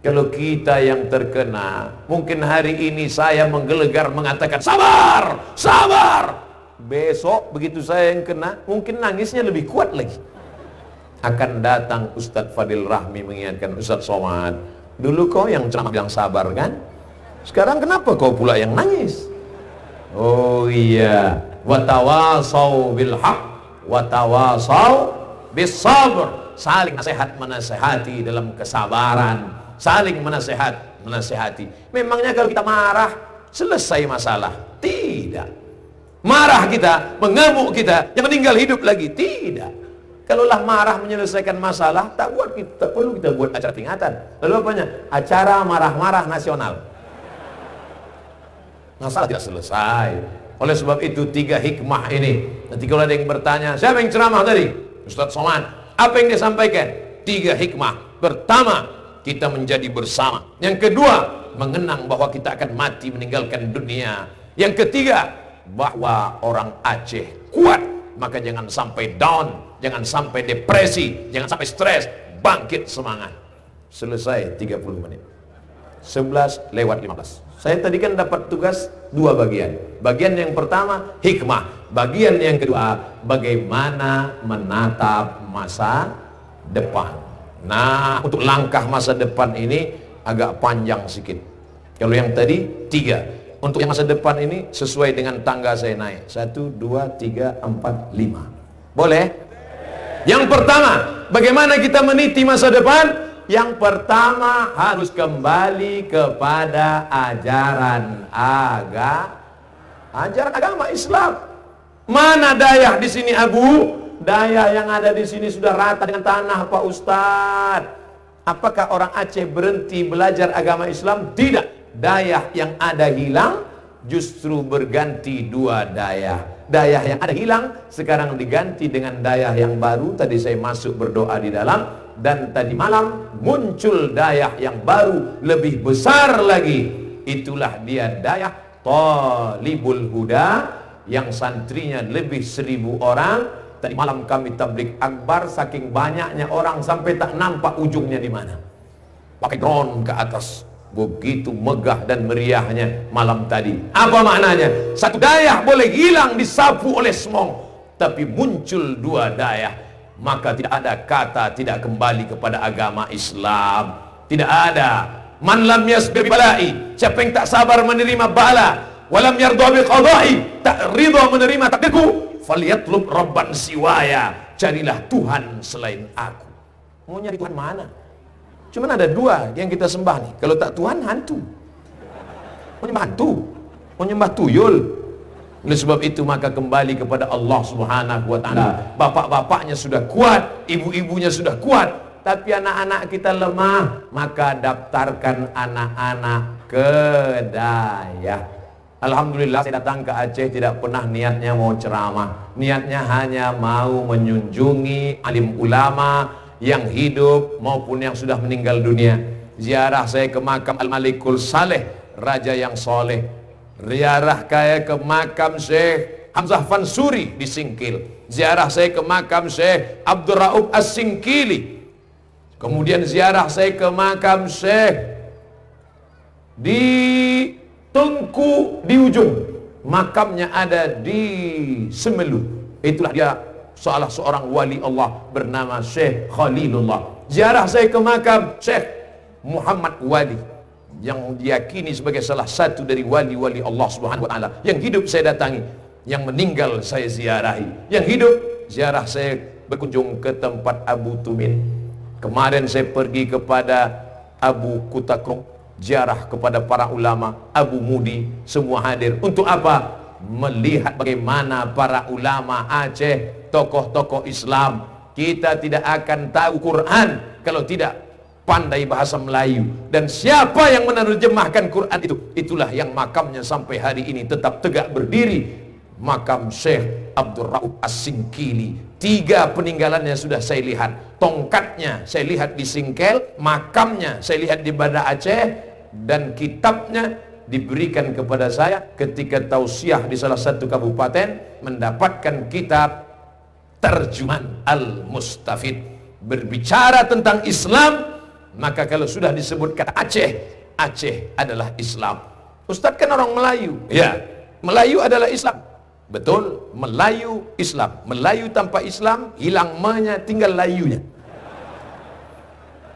Kalau kita yang terkena, mungkin hari ini saya menggelegar mengatakan sabar, sabar. Besok begitu saya yang kena, mungkin nangisnya lebih kuat lagi. Akan datang Ustadz Fadil Rahmi mengingatkan, Ustadz Somad, dulu kau yang ceramah bilang sabar kan? Sekarang kenapa kau pula yang nangis? Oh iya, watawasau bil haq, watawasau bis sabr. Saling nasihat menasehati dalam kesabaran, saling menasehati. Memangnya kalau kita marah selesai masalah? Tidak. Marah kita, mengamuk kita, yang meninggal hidup lagi? Tidak. Kalaulah marah menyelesaikan masalah, tak perlu kita buat acara peringatan. Lalu apanya? Acara marah-marah nasional. Masalah tidak selesai. Oleh sebab itu 3 hikmah ini. Nanti kalau ada yang bertanya, siapa yang ceramah tadi? Ustadz Somad. Apa yang dia sampaikan? 3 hikmah. Pertama, kita menjadi bersama. Yang kedua, mengenang bahwa kita akan mati meninggalkan dunia. Yang ketiga, bahwa orang Aceh kuat, maka jangan sampai down, jangan sampai depresi, jangan sampai stres, bangkit semangat. Selesai 30 menit. 11:15. Saya tadi kan dapat tugas 2 bagian. Bagian yang pertama hikmah, bagian yang kedua bagaimana menatap masa depan. Nah, untuk langkah masa depan ini agak panjang sedikit. Kalau yang tadi 3. Untuk yang masa depan ini sesuai dengan tangga saya naik. 1, 2, 3, 4, 5. Boleh? Yang pertama, bagaimana kita meniti masa depan? Yang pertama harus kembali kepada ajaran agama Islam. Mana dayah di sini, Abu? Dayah yang ada di sini sudah rata dengan tanah, Pak Ustadz. Apakah orang Aceh berhenti belajar agama Islam? Tidak. Dayah yang ada hilang, justru berganti 2 dayah. Dayah yang ada hilang sekarang diganti dengan dayah yang baru. Tadi saya masuk berdoa di dalam, dan tadi malam muncul dayah yang baru lebih besar lagi. Itulah dia dayah Thalibul Huda, yang santrinya lebih 1000 orang. Tadi malam kami tablik akbar, saking banyaknya orang sampai tak nampak ujungnya di mana. Pakai drone ke atas. Begitu megah dan meriahnya malam tadi. Apa maknanya? 1 dayah boleh hilang disapu oleh semong, tapi muncul 2 dayah, maka tidak ada kata tidak kembali kepada agama Islam. Tidak ada. Man lam yasbir balai, siapa yang tak sabar menerima bala, walam yardha bi qada'i, tak ridha menerima takdirku, falyatlub rabban siwaya, carilah Tuhan selain aku. Mau nyari Tuhan mana? Cuman ada 2 yang kita sembah nih. Kalau tak Tuhan, hantu. Mau nyembah hantu, mau nyembah tuyul. Oleh sebab itu maka kembali kepada Allah Subhanahu wa ta'ala. Bapak-bapaknya sudah kuat, ibu-ibunya sudah kuat, tapi anak-anak kita lemah, maka daftarkan anak-anak ke dayah. Alhamdulillah saya datang ke Aceh tidak pernah niatnya mau ceramah. Niatnya hanya mau menjunjungi alim ulama yang hidup maupun yang sudah meninggal dunia. Ziarah saya ke makam Al-Malikul Saleh, raja yang soleh. Ziarah saya ke makam Syekh Hamzah Fansuri di Singkil. Ziarah saya ke makam Syekh Abdul Raub As-Singkili. Kemudian ziarah saya ke makam Syekh di Tengku di ujung. Makamnya ada di Semelu. Itulah dia salah seorang wali Allah bernama Syekh Khalilullah. Ziarah saya ke makam Syekh Muhammad Wali, yang diyakini sebagai salah satu dari wali-wali Allah Subhanahu wa ta'ala. Yang hidup saya datangi, yang meninggal saya ziarahi. Yang hidup ziarah saya berkunjung ke tempat Abu Tumin. Kemarin saya pergi kepada Abu Kutakrung, ziarah kepada para ulama, Abu Mudi, semua hadir. Untuk apa? Melihat bagaimana para ulama Aceh, tokoh-tokoh Islam. Kita tidak akan tahu Quran kalau tidak pandai bahasa Melayu. Dan siapa yang menerjemahkan Quran itu, itulah yang makamnya sampai hari ini tetap tegak berdiri. Makam Syekh Abdul Raub As-Singkili, 3 peninggalannya sudah saya lihat. Tongkatnya saya lihat di Singkel, makamnya saya lihat di Banda Aceh, dan kitabnya diberikan kepada saya ketika tausiah di salah satu kabupaten, mendapatkan kitab Terjemahan Al-Mustafid berbicara tentang Islam. Maka kalau sudah disebut kata Aceh, Aceh adalah Islam. Ustadz kan orang Melayu. Ya, Melayu adalah Islam. Betul, Melayu Islam. Melayu tanpa Islam hilang menya, tinggal layunya.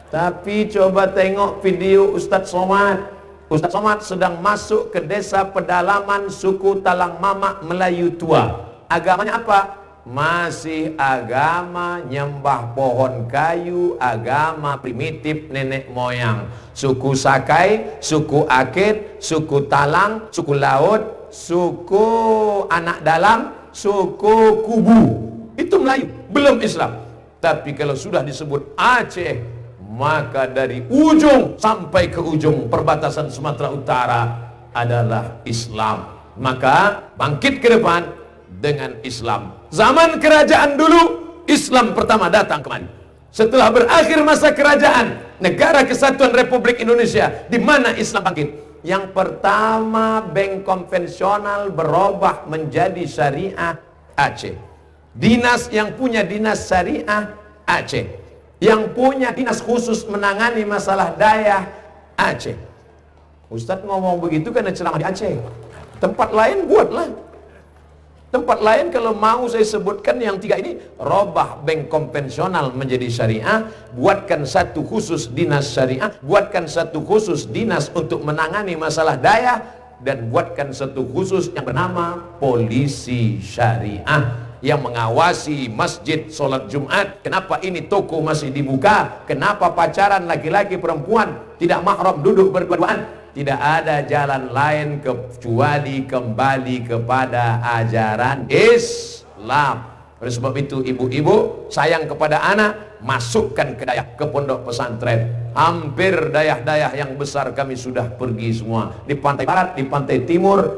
Tapi coba tengok video Ustadz Somad. Ustadz Somad sedang masuk ke desa pedalaman suku Talang Mamak Melayu tua. Agamanya apa? Masih agama nyembah pohon kayu, agama primitif nenek moyang. Suku Sakai, suku Akit, suku Talang, suku Laut, suku Anak Dalam, suku Kubu. Itu Melayu, belum Islam. Tapi kalau sudah disebut Aceh, maka dari ujung sampai ke ujung perbatasan Sumatera Utara adalah Islam. Maka bangkit ke depan dengan Islam. Zaman kerajaan dulu, Islam pertama datang kemari. Setelah berakhir masa kerajaan Negara Kesatuan Republik Indonesia, di mana Islam bangkit, yang pertama bank konvensional berubah menjadi syariah Aceh. Dinas yang punya dinas syariah Aceh, yang punya dinas khusus menangani masalah daya Aceh. Ustadz ngomong begitu karena ceramah di Aceh. Tempat lain buatlah. Tempat lain kalau mau saya sebutkan yang 3 ini, robah bank konvensional menjadi syariah, buatkan satu khusus dinas syariah, buatkan satu khusus dinas untuk menangani masalah daya, dan buatkan satu khusus yang bernama polisi syariah yang mengawasi masjid, sholat Jumat. Kenapa ini toko masih dibuka? Kenapa pacaran laki-laki perempuan tidak mahram duduk berdua-duaan? Tidak ada jalan lain kecuali kembali kepada ajaran Islam. Oleh sebab itu ibu-ibu sayang kepada anak, masukkan ke dayah, ke pondok pesantren. Hampir dayah-dayah yang besar kami sudah pergi semua. Di pantai barat, di pantai timur,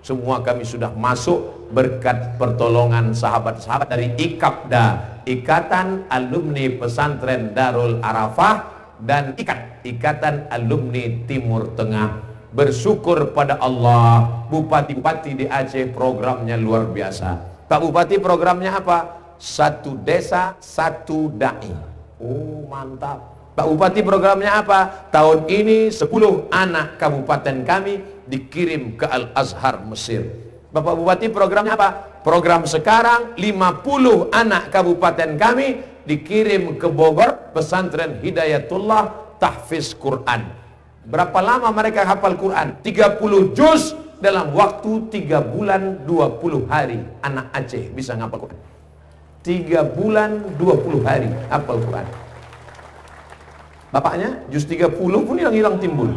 semua kami sudah masuk berkat pertolongan sahabat-sahabat dari IKAPDA, Ikatan Alumni Pesantren Darul Arafah, dan Ikatan Alumni Timur Tengah. Bersyukur pada Allah, bupati-bupati di Aceh programnya luar biasa. Pak Bupati programnya apa? Satu desa, satu dai. Oh mantap. Pak Bupati programnya apa? Tahun ini 10 anak kabupaten kami dikirim ke Al-Azhar Mesir. Bapak Bupati programnya apa? Program sekarang 50 anak kabupaten kami dikirim ke Bogor, pesantren Hidayatullah, tahfiz Quran. Berapa lama mereka hafal Quran? 30 juz dalam waktu 3 bulan 20 hari. Anak Aceh bisa ngapal Quran 3 bulan 20 hari hafal Quran. Bapaknya juz 30 pun hilang timbul.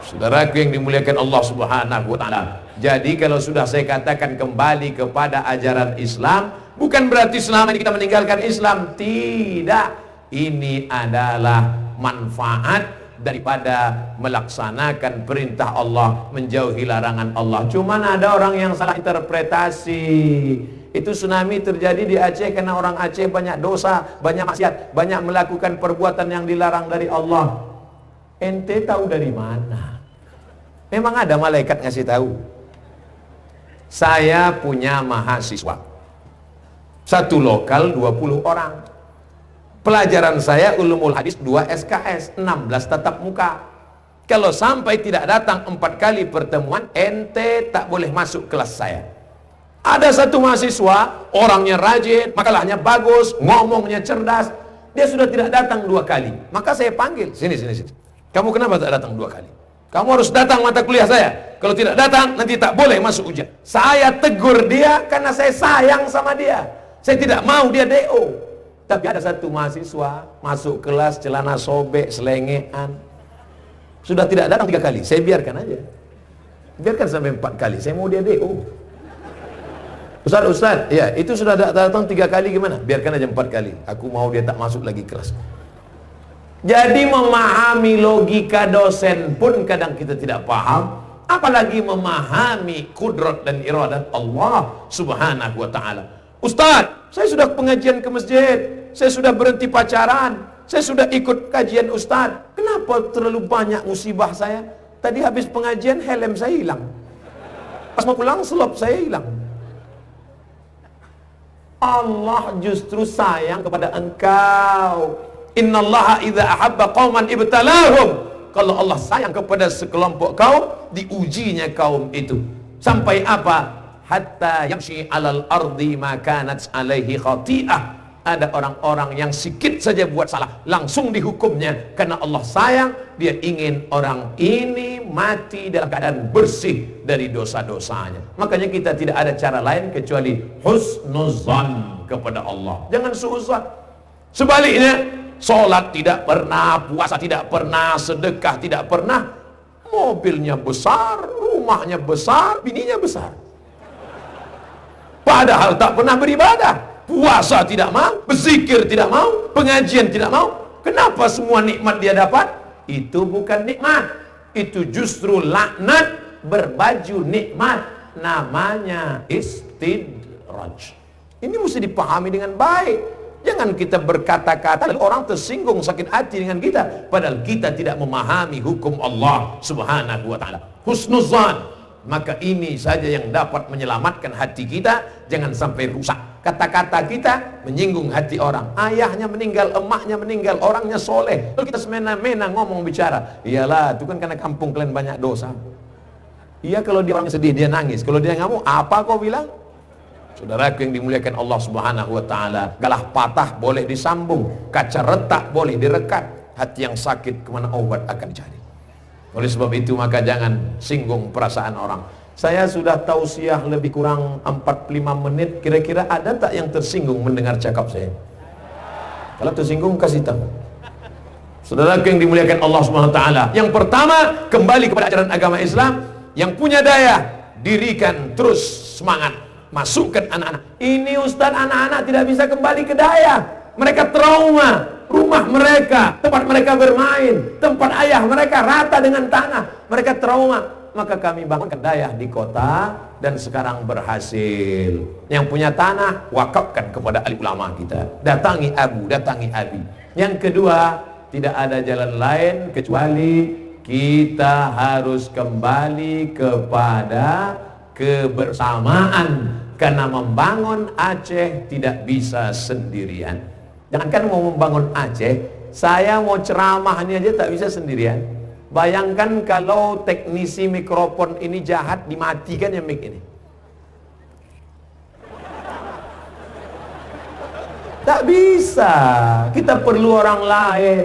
Saudaraku yang dimuliakan Allah Subhanahu wa ta'ala. Jadi kalau sudah saya katakan kembali kepada ajaran Islam, bukan berarti selama ini kita meninggalkan Islam. Tidak. Ini adalah manfaat daripada melaksanakan perintah Allah, menjauhi larangan Allah. Cuman ada orang yang salah interpretasi. Itu tsunami terjadi di Aceh karena orang Aceh banyak dosa, banyak maksiat, banyak melakukan perbuatan yang dilarang dari Allah. Ente tahu dari mana? Memang ada malaikat ngasih tahu? Saya punya mahasiswa, satu lokal 20 orang. Pelajaran saya ulumul hadis 2 SKS, 16 tatap muka. Kalau sampai tidak datang 4 kali pertemuan, ente tak boleh masuk kelas saya. Ada satu mahasiswa, orangnya rajin, makalahnya bagus, ngomongnya cerdas. Dia sudah tidak datang 2 kali. Maka saya panggil, sini. Kamu kenapa tak datang 2 kali? Kamu harus datang mata kuliah saya. Kalau tidak datang, nanti tak boleh masuk ujian. Saya tegur dia karena saya sayang sama dia. Saya tidak mau dia DO. Tapi ada satu mahasiswa masuk kelas celana sobek, selengean. Sudah tidak datang 3 kali. Saya biarkan aja. Biarkan sampai 4 kali. Saya mau dia DO. Ustaz, ya itu sudah datang 3 kali gimana? Biarkan aja 4 kali. Aku mau dia tak masuk lagi kelas. Jadi memahami logika dosen pun kadang kita tidak paham, apalagi memahami kudrat dan iradat Allah Subhanahu wa ta'ala. Ustaz, saya sudah pengajian ke masjid, saya sudah berhenti pacaran, saya sudah ikut kajian Ustaz. Kenapa terlalu banyak musibah saya? Tadi habis pengajian helm saya hilang. Pas mau pulang selop saya hilang. Allah justru sayang kepada engkau. Innallaha idza ahabba qauman ibtalahum. Kalau Allah sayang kepada sekelompok kaum, diujinya kaum itu. Sampai apa? Hatta yamshi 'alal ardi ma kanat 'alaihi khati'ah. Ada orang-orang yang sikit saja buat salah, langsung dihukumnya. Karena Allah sayang, Dia ingin orang ini mati dalam keadaan bersih dari dosa-dosanya. Makanya kita tidak ada cara lain kecuali husnuzan kepada Allah. Jangan suuzan. Sebaliknya, sholat tidak pernah, puasa tidak pernah, sedekah tidak pernah, mobilnya besar, rumahnya besar, bininya besar, padahal tak pernah beribadah. Puasa tidak mau, berzikir tidak mau, pengajian tidak mau. Kenapa semua nikmat dia dapat? Itu bukan nikmat, itu justru laknat berbaju nikmat. Namanya istidraj. Ini mesti dipahami dengan baik. Jangan kita berkata-kata lalu orang tersinggung, sakit hati dengan kita, padahal kita tidak memahami hukum Allah subhanahu wa ta'ala. Husnuzan. Maka ini saja yang dapat menyelamatkan hati kita. Jangan sampai rusak. Kata-kata kita menyinggung hati orang. Ayahnya meninggal, emaknya meninggal, orangnya soleh, lalu kita semena-mena ngomong bicara. Iyalah, itu kan karena kampung kalian banyak dosa. Iya, kalau dia orangnya sedih dia nangis, kalau dia ngamuk apa kau bilang? Saudaraku yang dimuliakan Allah subhanahu wa ta'ala, galah patah boleh disambung, kaca retak boleh direkat, hati yang sakit kemana obat akan dicari. Oleh sebab itu maka jangan singgung perasaan orang. Saya sudah tausiah lebih kurang 45 menit. Kira-kira ada tak yang tersinggung mendengar cakap saya? Kalau tersinggung kasih tahu. Saudaraku yang dimuliakan Allah subhanahu wa ta'ala, yang pertama, kembali kepada ajaran agama Islam. Yang punya daya, dirikan terus semangat, masukkan anak-anak. Ini Ustaz, anak-anak tidak bisa kembali ke daya. Mereka trauma. Rumah mereka, tempat mereka bermain, tempat ayah mereka rata dengan tanah. Mereka trauma. Maka kami bangunkan daya di kota dan sekarang berhasil. Yang punya tanah, wakafkan kepada ahli ulama kita. Datangi abu, datangi abi. Yang kedua, tidak ada jalan lain kecuali kita harus kembali kepada kebersamaan. Karena membangun Aceh tidak bisa sendirian. Jangankan mau membangun Aceh, saya mau ceramah ini aja tak bisa sendirian. Bayangkan kalau teknisi mikrofon ini jahat, dimatikan ya mic ini. Tak bisa. Kita perlu orang lain.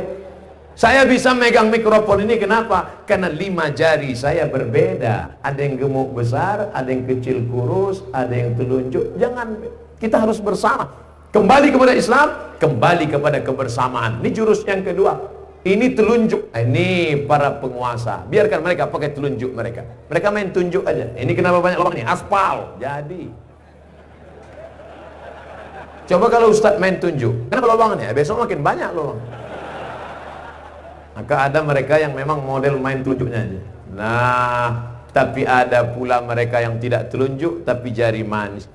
Saya bisa megang mikrofon ini kenapa? Karena 5 jari saya berbeda. Ada yang gemuk besar, ada yang kecil kurus, ada yang telunjuk. Jangan, kita harus bersama. Kembali kepada Islam, kembali kepada kebersamaan. Ini jurus yang kedua. Ini telunjuk. Ini para penguasa. Biarkan mereka pakai telunjuk mereka. Mereka main tunjuk aja. Ini kenapa banyak lubang nih? Aspal. Jadi. Coba kalau Ustadz main tunjuk. Kenapa lubangnya? Besok makin banyak lubang. Maka ada mereka yang memang model main telunjuknya aja. Nah, tapi ada pula mereka yang tidak telunjuk tapi jari manis.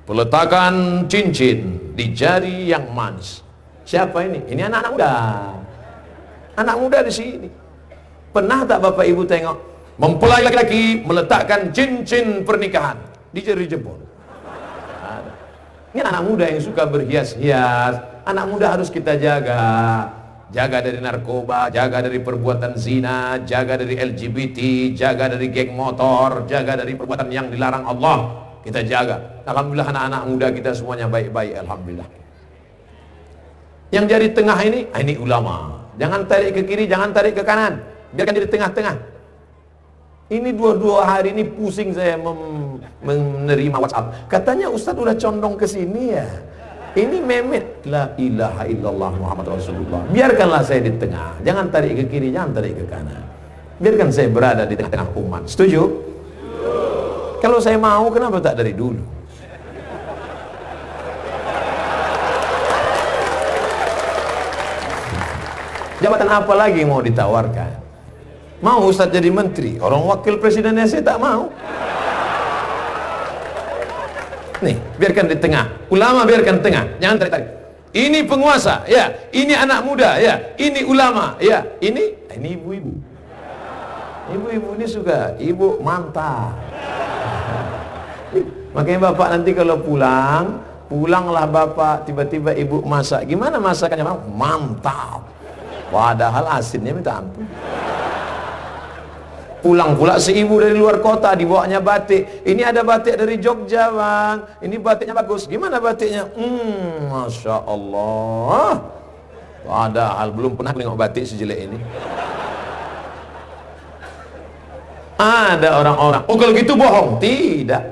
Peletakan cincin di jari yang manis. Siapa ini? Ini anak-anak muda. Anak muda di sini. Pernah tak Bapak Ibu tengok mempelai laki-laki meletakkan cincin pernikahan di jari jempol? Ada. Ini anak muda yang suka berhias-hias. Anak muda harus kita jaga. Jaga dari narkoba, jaga dari perbuatan zina, jaga dari LGBT, jaga dari geng motor, jaga dari perbuatan yang dilarang Allah. Kita jaga. Alhamdulillah anak-anak muda kita semuanya baik-baik. Alhamdulillah. Yang jari tengah ini ulama. Jangan tarik ke kiri, jangan tarik ke kanan. Biarkan di tengah-tengah. Ini dua hari ini pusing saya menerima WhatsApp. Katanya Ustadz udah condong ke sini ya. Ini memet. La ilaha illallah Muhammad Rasulullah. Biarkanlah saya di tengah. Jangan tarik ke kiri, jangan tarik ke kanan. Biarkan saya berada di tengah-tengah umat. Setuju? Kalau saya mau, kenapa tak dari dulu? Jabatan apa lagi mau ditawarkan? Mau Ustaz jadi menteri? Orang wakil presidennya saya tak mau. Nih, biarkan di tengah. Ulama biarkan tengah, jangan tarik-tarik. Ini penguasa, ya. Ini anak muda, ya. Ini ulama, ya. Ini ibu-ibu. Ibu-ibu ini suka, ibu mantap. Makanya bapak nanti kalau pulanglah bapak, tiba-tiba ibu masak. Gimana masakannya? Mantap. Padahal asinnya minta ampun. Pulang pula si ibu dari luar kota, dibawanya batik. Ini ada batik dari Jogja, bang. Ini batiknya bagus. Gimana batiknya? Masya Allah. Padahal belum pernah nengok batik sejelek ini. Ada orang-orang, oh kalau gitu bohong. Tidak.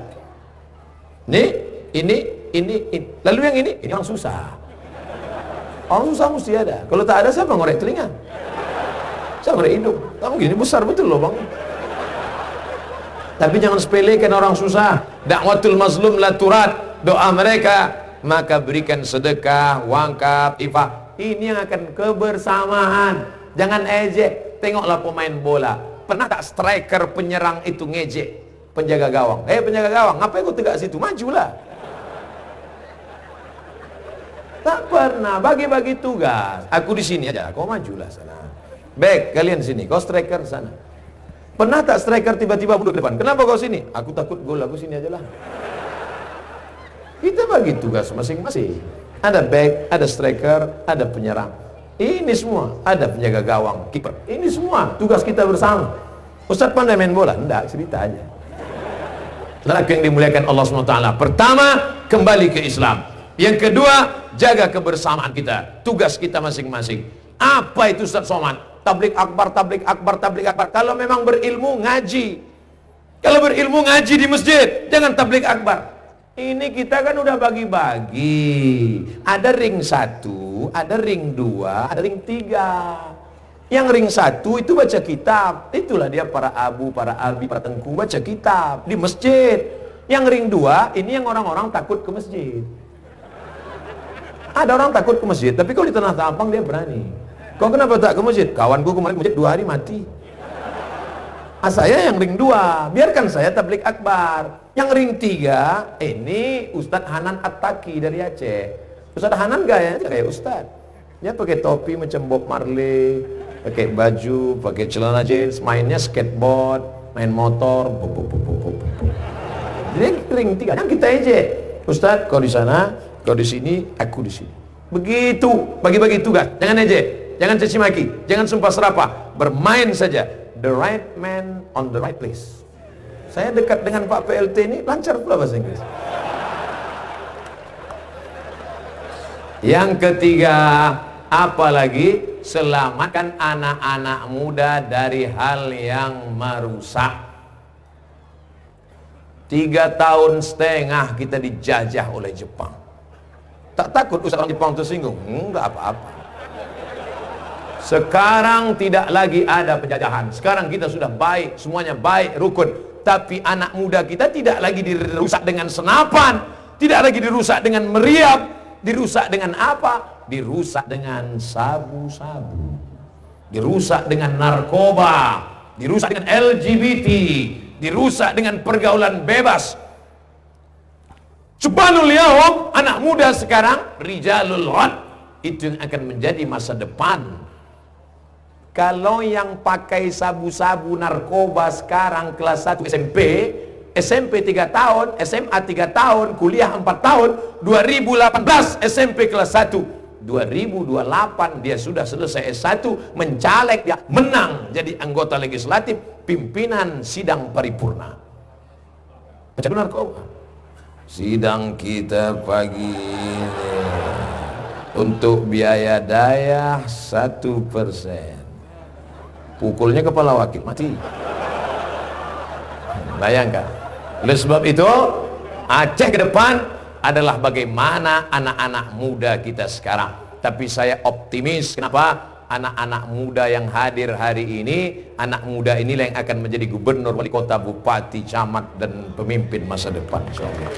Nih, ini. Lalu yang ini orang susah. Orang susah mesti ada. Kalau tak ada, siapa ngorek telinga? Siapa ngorek hidung? Kamu gini besar betul loh, bang. Tapi jangan sepelekan orang susah. Dakwatul mazlum la turat. Doa mereka, maka berikan sedekah, wakaf, infak. Ini yang akan kebersamaan. Jangan ejek. Tengoklah pemain bola. Pernah tak striker penyerang itu ngejek penjaga gawang? Penjaga gawang, ngapain kau tegak situ? Majulah. Tak pernah. Bagi-bagi tugas. Aku di sini aja, kau majulah sana. Baik, kalian sini. Kau striker sana. Pernah tak striker tiba-tiba mundur ke depan? Kenapa kau sini? Aku takut gol, aku sini aja lah. Kita bagi tugas masing-masing. Ada back, ada striker, ada penyerang. Ini semua, ada penjaga gawang, kiper. Ini semua tugas kita bersama. Ustaz pandai main bola? Enggak, cerita aja. Lelaki yang dimuliakan Allah SWT. Pertama, kembali ke Islam. Yang kedua, jaga kebersamaan kita. Tugas kita masing-masing. Apa itu Ustaz Somad? Tablik akbar, tablik akbar, tablik akbar. Kalau memang berilmu, ngaji. Kalau berilmu, ngaji di masjid. Jangan tablik akbar. Ini kita kan udah bagi-bagi. Ada ring 1, ada ring 2, ada ring 3. Yang ring 1 itu baca kitab. Itulah dia para abu, para albi, para tengku baca kitab di masjid. Yang ring 2 ini yang orang-orang takut ke masjid. Ada orang takut ke masjid, tapi kalau di Tanah Tampang dia berani. Kau kenapa tak ke masjid? Kawanku kemarin ke masjid 2 hari mati. Saya yang ring 2, biarkan saya tablik akbar. Yang ring 3, ini Ustadz Hanan At-Taki dari Aceh. Ustadz Hanan gayanya kayak Ustadz. Dia pakai topi macam Bob Marley, pakai baju, pakai celana jeans, mainnya skateboard, main motor. Jadi ring 3, yang kita ejek. Ustadz, kau di sana, kau di sini, aku di sini. Begitu, bagi-bagi tugas. Jangan ejek, jangan caci maki, jangan sumpah serapah. Bermain saja. The right man on the right place. Saya dekat dengan Pak PLT ini lancar pula bahasa Inggris. Yang ketiga, apalagi selamatkan anak-anak muda dari hal yang merusak. 3,5 tahun kita dijajah oleh Jepang. Tak takut orang Jepang tersinggung? Enggak apa-apa. Sekarang tidak lagi ada penjajahan. Sekarang kita sudah baik, semuanya baik, rukun. Tapi anak muda kita tidak lagi dirusak dengan senapan, tidak lagi dirusak dengan meriam. Dirusak dengan apa? Dirusak dengan sabu-sabu, dirusak dengan narkoba, dirusak dengan LGBT, dirusak dengan pergaulan bebas. Subhanul yaum, anak muda sekarang rijalul ghad, itu yang akan menjadi masa depan. Kalau yang pakai sabu-sabu narkoba sekarang kelas 1 SMP 3 tahun, SMA 3 tahun, kuliah 4 tahun, 2018 SMP kelas 1, 2028 dia sudah selesai S1, mencaleg, dia menang jadi anggota legislatif, pimpinan sidang paripurna. Macam narkoba. Sidang kita pagi ini untuk biaya daya 1%. Pukulnya kepala wakil mati. Bayangkan. Oleh sebab itu, Aceh ke depan adalah bagaimana anak-anak muda kita sekarang. Tapi saya optimis. Kenapa? Anak-anak muda yang hadir hari ini, anak muda inilah yang akan menjadi gubernur, wali kota, bupati, camat, dan pemimpin masa depan. InsyaAllah.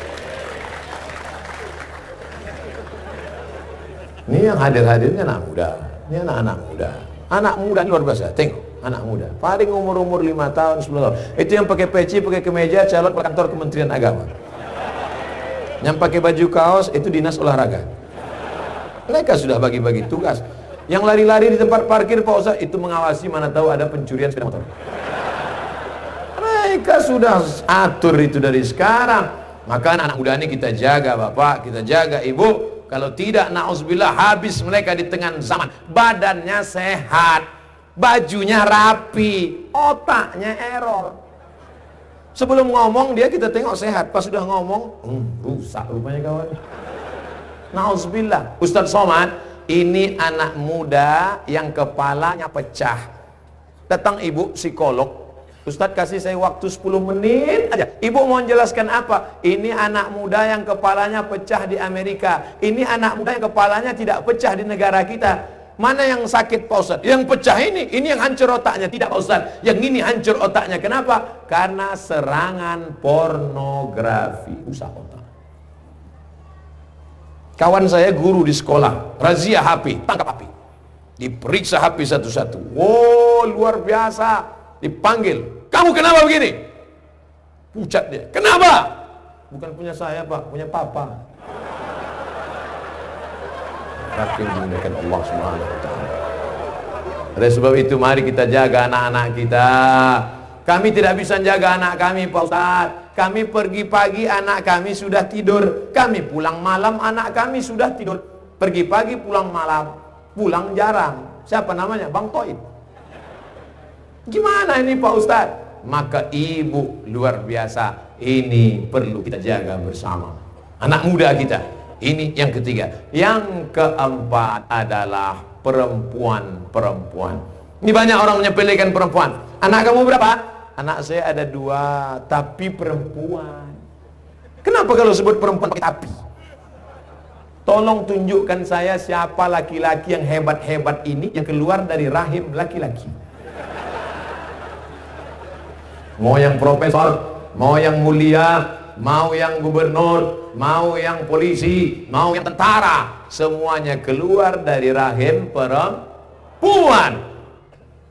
Ini yang hadir-hadirnya anak muda. Ini anak-anak muda. Anak muda ini luar biasa. Tengok. Anak muda, paling umur 5 tahun, 10 tahun. Itu yang pakai peci, pakai kemeja, calon kantor Kementerian Agama. Yang pakai baju kaos itu dinas olahraga. Mereka sudah bagi-bagi tugas. Yang lari-lari di tempat parkir Pak Ustaz itu mengawasi, mana tahu ada pencurian sepeda motor. Mereka sudah atur itu dari sekarang. Maka anak muda ini kita jaga Bapak, kita jaga Ibu. Kalau tidak, na'udzubillah, habis mereka di tengah zaman. Badannya sehat, bajunya rapi, otaknya error. Sebelum ngomong dia kita tengok sehat, pas sudah ngomong rusak rupanya kawan. Na'udzubillah. Ustaz Somad, ini anak muda yang kepalanya pecah. Datang ibu psikolog, Ustaz kasih saya waktu 10 menit aja. Ibu mau menjelaskan apa? Ini anak muda yang kepalanya pecah di Amerika. Ini anak muda yang kepalanya tidak pecah di negara kita. Mana yang sakit Pak Ustaz? Yang pecah ini yang hancur otaknya. Tidak Pak Ustaz, yang ini hancur otaknya. Kenapa? Karena serangan pornografi. Rusak otak. Kawan saya guru di sekolah, razia HP, tangkap HP. Diperiksa HP satu-satu. Wow, luar biasa. Dipanggil, kamu kenapa begini? Pucat dia, kenapa? Bukan punya saya Pak, punya papa. Tapi mendekat Allah Subhanahu wa taala. Oleh sebab itu mari kita jaga anak-anak kita. Kami tidak bisa jaga anak kami Pak Ustaz. Kami pergi pagi anak kami sudah tidur. Kami pulang malam anak kami sudah tidur. Pergi pagi pulang malam. Pulang jarang. Siapa namanya? Bang Toib. Gimana ini Pak Ustaz? Maka ibu luar biasa. Ini perlu kita jaga bersama. Anak muda kita. Ini yang ketiga. Yang keempat adalah perempuan-perempuan. Ini banyak orang menyepelekan perempuan. Anak kamu berapa? Anak saya ada 2, tapi perempuan. Kenapa kalau sebut perempuan pakai tapi? Tolong tunjukkan saya siapa laki-laki yang hebat-hebat ini yang keluar dari rahim laki-laki. Mau yang profesor, mau yang mulia, mau yang gubernur, mau yang polisi, mau yang tentara, semuanya keluar dari rahim perempuan.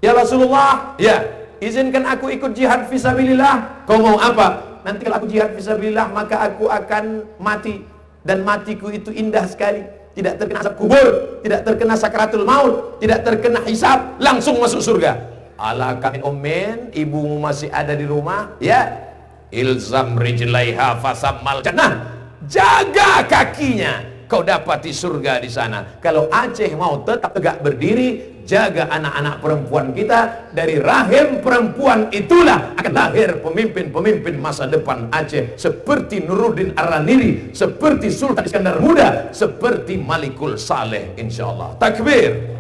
Ya Rasulullah, ya, izinkan aku ikut jihad fisabilillah. Kau mau apa? Nanti kalau aku jihad fisabilillah maka aku akan mati, dan matiku itu indah sekali. Tidak terkena azab kubur, tidak terkena sakaratul maut, tidak terkena hisab, langsung masuk surga. Ala kamin ummin, ibumu masih ada di rumah, ya, ilzam rijlaiha fasammal jannah, jaga kakinya, kau dapati surga di sana. Kalau Aceh mau tetap tegak berdiri, jaga anak-anak perempuan kita. Dari rahim perempuan itulah akan lahir pemimpin-pemimpin masa depan Aceh, seperti Nuruddin Ar-Raniri, seperti Sultan Iskandar Muda, seperti Malikul Saleh, insyaallah. Takbir.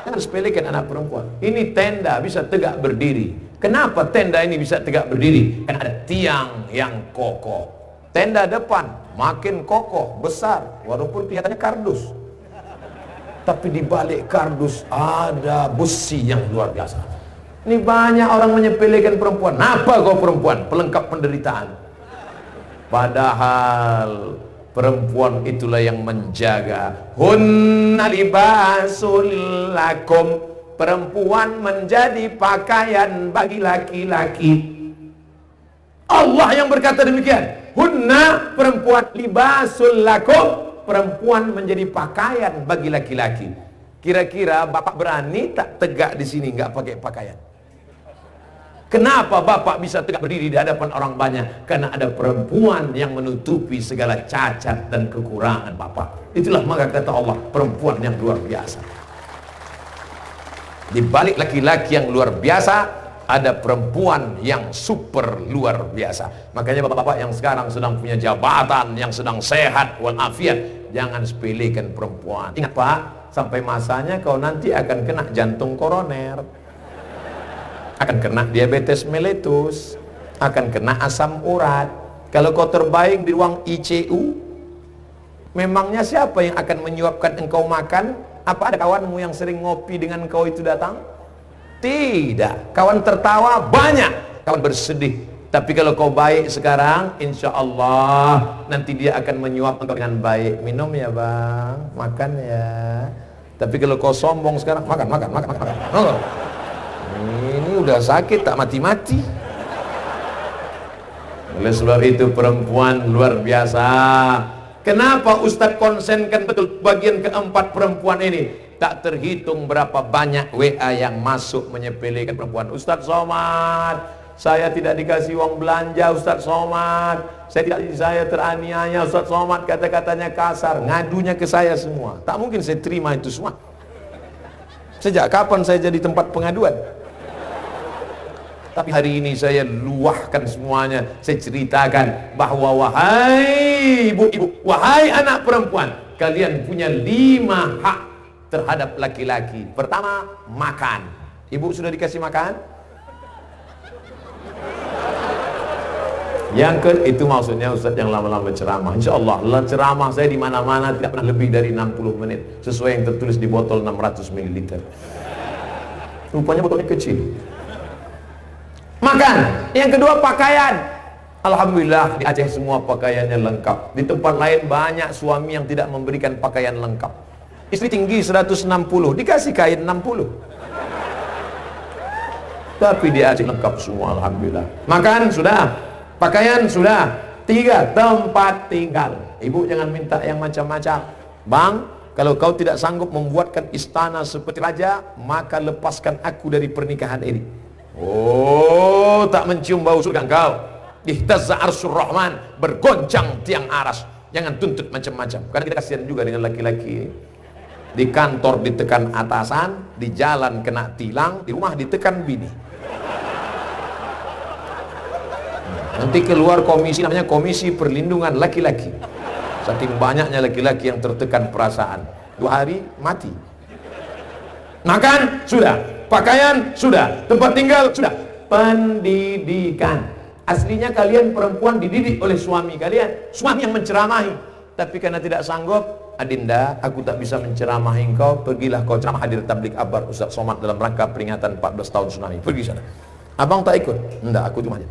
Jangan sepelekan anak perempuan. Ini tenda bisa tegak berdiri. Kenapa tenda ini bisa tegak berdiri? Karena ada tiang yang kokoh. Tenda depan makin kokoh, besar, walaupun kelihatannya kardus. Tapi di balik kardus ada besi yang luar biasa. Ini banyak orang menyepelekan perempuan. Apa kau perempuan? Pelengkap penderitaan. Padahal perempuan itulah yang menjaga. Hunna libasul lakum. Perempuan menjadi pakaian bagi laki-laki. Allah yang berkata demikian. Hunna, perempuan, libasul lakum. Perempuan menjadi pakaian bagi laki-laki. Kira-kira bapak berani tak tegak di sini nggak pakai pakaian? Kenapa bapak bisa tegak berdiri di hadapan orang banyak? Karena ada perempuan yang menutupi segala cacat dan kekurangan bapak. Itulah maka kata Allah, perempuan yang luar biasa. Di balik laki-laki yang luar biasa, ada perempuan yang super luar biasa. Makanya bapak-bapak yang sekarang sedang punya jabatan, yang sedang sehat walafiat, jangan sepelekan perempuan. Ingat Pak, sampai masanya kau nanti akan kena jantung koroner, akan kena diabetes meletus, akan kena asam urat. Kalau kau terbaik di ruang ICU, memangnya siapa yang akan menyuapkan engkau makan? Apa ada kawanmu yang sering ngopi dengan kau itu datang? Tidak. Kawan tertawa banyak, kawan bersedih. Tapi kalau kau baik sekarang, insya Allah nanti dia akan menyuap engkau dengan baik. Minum ya bang, makan ya. Tapi kalau kau sombong sekarang, makan. Oh. Ini udah sakit tak mati-mati. Oleh sebab itu perempuan luar biasa. Kenapa Ustadz konsenkan betul bagian keempat perempuan ini? Tak terhitung berapa banyak WA yang masuk menyepelekan perempuan. Ustadz Somad, saya tidak dikasih uang belanja Ustadz Somad, saya teraniaya Ustadz Somad, kata-katanya kasar, ngadunya ke saya semua. Tak mungkin saya terima itu semua. Sejak kapan saya jadi tempat pengaduan? Tapi hari ini saya luahkan semuanya. Saya ceritakan bahwa wahai ibu-ibu, wahai anak perempuan, kalian punya 5 hak terhadap laki-laki. Pertama, makan. Ibu sudah dikasih makan? Itu maksudnya Ustadz yang lama-lama ceramah. Insya Allah ceramah saya di mana-mana tidak pernah lebih dari 60 menit sesuai yang tertulis di botol 600 ml. Rupanya botolnya kecil. Makan. Yang kedua, pakaian. Alhamdulillah di Aceh semua pakaiannya lengkap. Di tempat lain banyak suami yang tidak memberikan pakaian lengkap. Istri tinggi 160, dikasih kain 60. Tapi di Aceh lengkap semua, alhamdulillah. Makan sudah, pakaian sudah. 3, tempat tinggal. Ibu jangan minta yang macam-macam. Bang, kalau kau tidak sanggup membuatkan istana seperti raja, maka lepaskan aku dari pernikahan ini. Oh, tak mencium bau surga engkau. Ihtazza arsyur rahman, bergoncang tiang aras. Jangan tuntut macam-macam. Karena kita kasihan juga dengan laki-laki. Di kantor ditekan atasan, di jalan kena tilang, di rumah ditekan bini. Nanti keluar komisi, namanya Komisi Perlindungan Laki-laki. Saking banyaknya laki-laki yang tertekan perasaan, 2 hari mati. Makan sudah, pakaian sudah, tempat tinggal sudah. Pendidikan. Aslinya kalian perempuan dididik oleh suami kalian, suami yang menceramahi. Tapi karena tidak sanggup, Adinda, aku tak bisa menceramahi engkau, pergilah kau ceramah hadir tablik akbar Ustadz Somad dalam rangka peringatan 14 tahun tsunami. Pergi sana. Abang tak ikut? Enggak, aku cuma aja.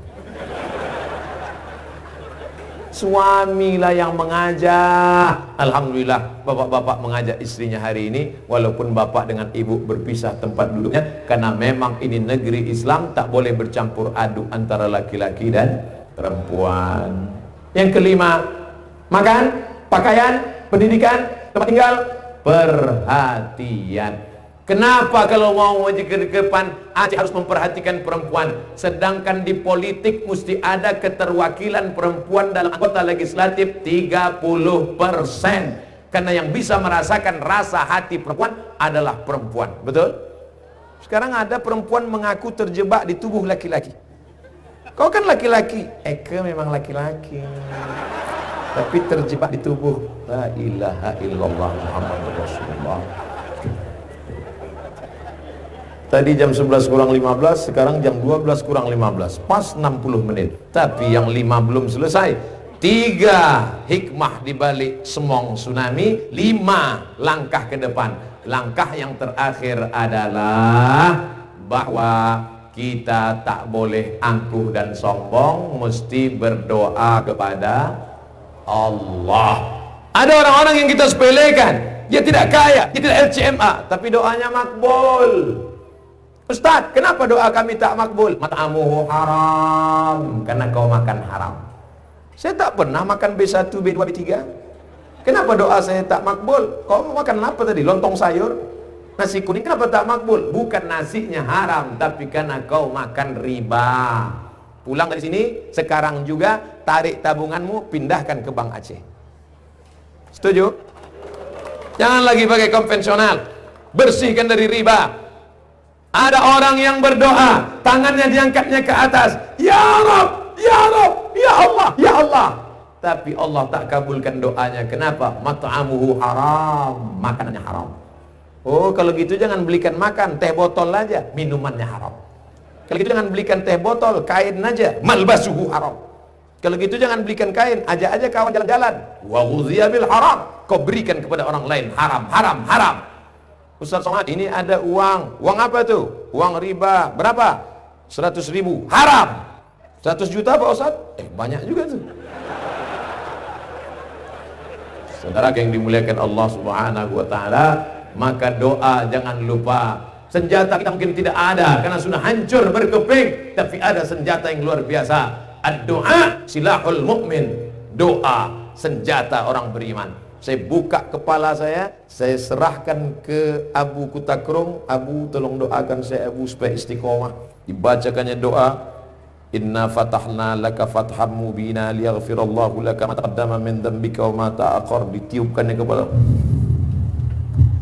Suamilah yang mengajak. Alhamdulillah bapak-bapak mengajak istrinya hari ini, walaupun bapak dengan ibu berpisah tempat duduknya, karena memang ini negeri Islam, tak boleh bercampur aduk antara laki-laki dan perempuan. Yang kelima, makan, pakaian, pendidikan, tempat tinggal, perhatian. Kenapa kalau mau maju ke depan Aceh harus memperhatikan perempuan, sedangkan di politik mesti ada keterwakilan perempuan dalam anggota legislatif 30%, karena yang bisa merasakan rasa hati perempuan adalah perempuan. Betul? Sekarang ada perempuan mengaku terjebak di tubuh laki-laki. Kau kan laki-laki, Eke memang laki-laki, tapi terjebak di tubuh. La ilaha illallah Muhammadur Rasulullah. Tadi jam 11 kurang 15, sekarang jam 12 kurang 15, pas 60 menit. Tapi yang 5 belum selesai. 3 hikmah dibalik semong tsunami, 5 langkah ke depan. Langkah yang terakhir adalah bahwa kita tak boleh angkuh dan sombong, mesti berdoa kepada Allah. Ada orang-orang yang kita sepelekan, dia tidak kaya, dia tidak LCMA, tapi doanya makbul. Ustaz, kenapa doa kami tak makbul? Mat'amuhu haram, karena kau makan haram. Saya tak pernah makan B1, B2, B3. Kenapa doa saya tak makbul? Kau makan apa tadi? Lontong sayur? Nasi kuning, kenapa tak makbul? Bukan nasinya haram, tapi karena kau makan riba. Pulang dari sini, sekarang juga tarik tabunganmu, pindahkan ke Bank Aceh. Setuju? Jangan lagi pakai konvensional. Bersihkan dari riba. Ada orang yang berdoa, tangannya diangkatnya ke atas, ya Rabb, ya Rabb, ya Allah, ya Allah. Tapi Allah tak kabulkan doanya. Kenapa? Mat'amuhu haram, makanannya haram. Oh, kalau gitu jangan belikan makan, teh botol aja, minumannya haram. Kalau gitu jangan belikan teh botol, kain aja, malbasuhu haram. Kalau gitu jangan belikan kain, ajak aja kawan jalan-jalan. Wa ghudhiya bil haram, kau berikan kepada orang lain, haram, haram, haram. Ustaz Somad, ini ada uang. Uang apa tuh? Uang riba. Berapa? 100.000. Haram. 100 juta Pak Ustaz? Banyak juga tuh. Saudara yang dimuliakan Allah Subhanahu wa taala, maka doa jangan lupa. Senjata kita mungkin tidak ada karena sudah hancur berkeping, tapi ada senjata yang luar biasa. Ad-du'a silahul mu'min. Doa senjata orang beriman. Saya buka kepala saya serahkan ke Abu Kutakrung. Abu, tolong doakan saya Abu supaya istiqomah. Dibacakannya doa, inna fatahna laka fatham mubina liyaghfirallahu laka ma taqaddama min dhanbika wa ma ta'akhkhar. Ditiupkannya kepala,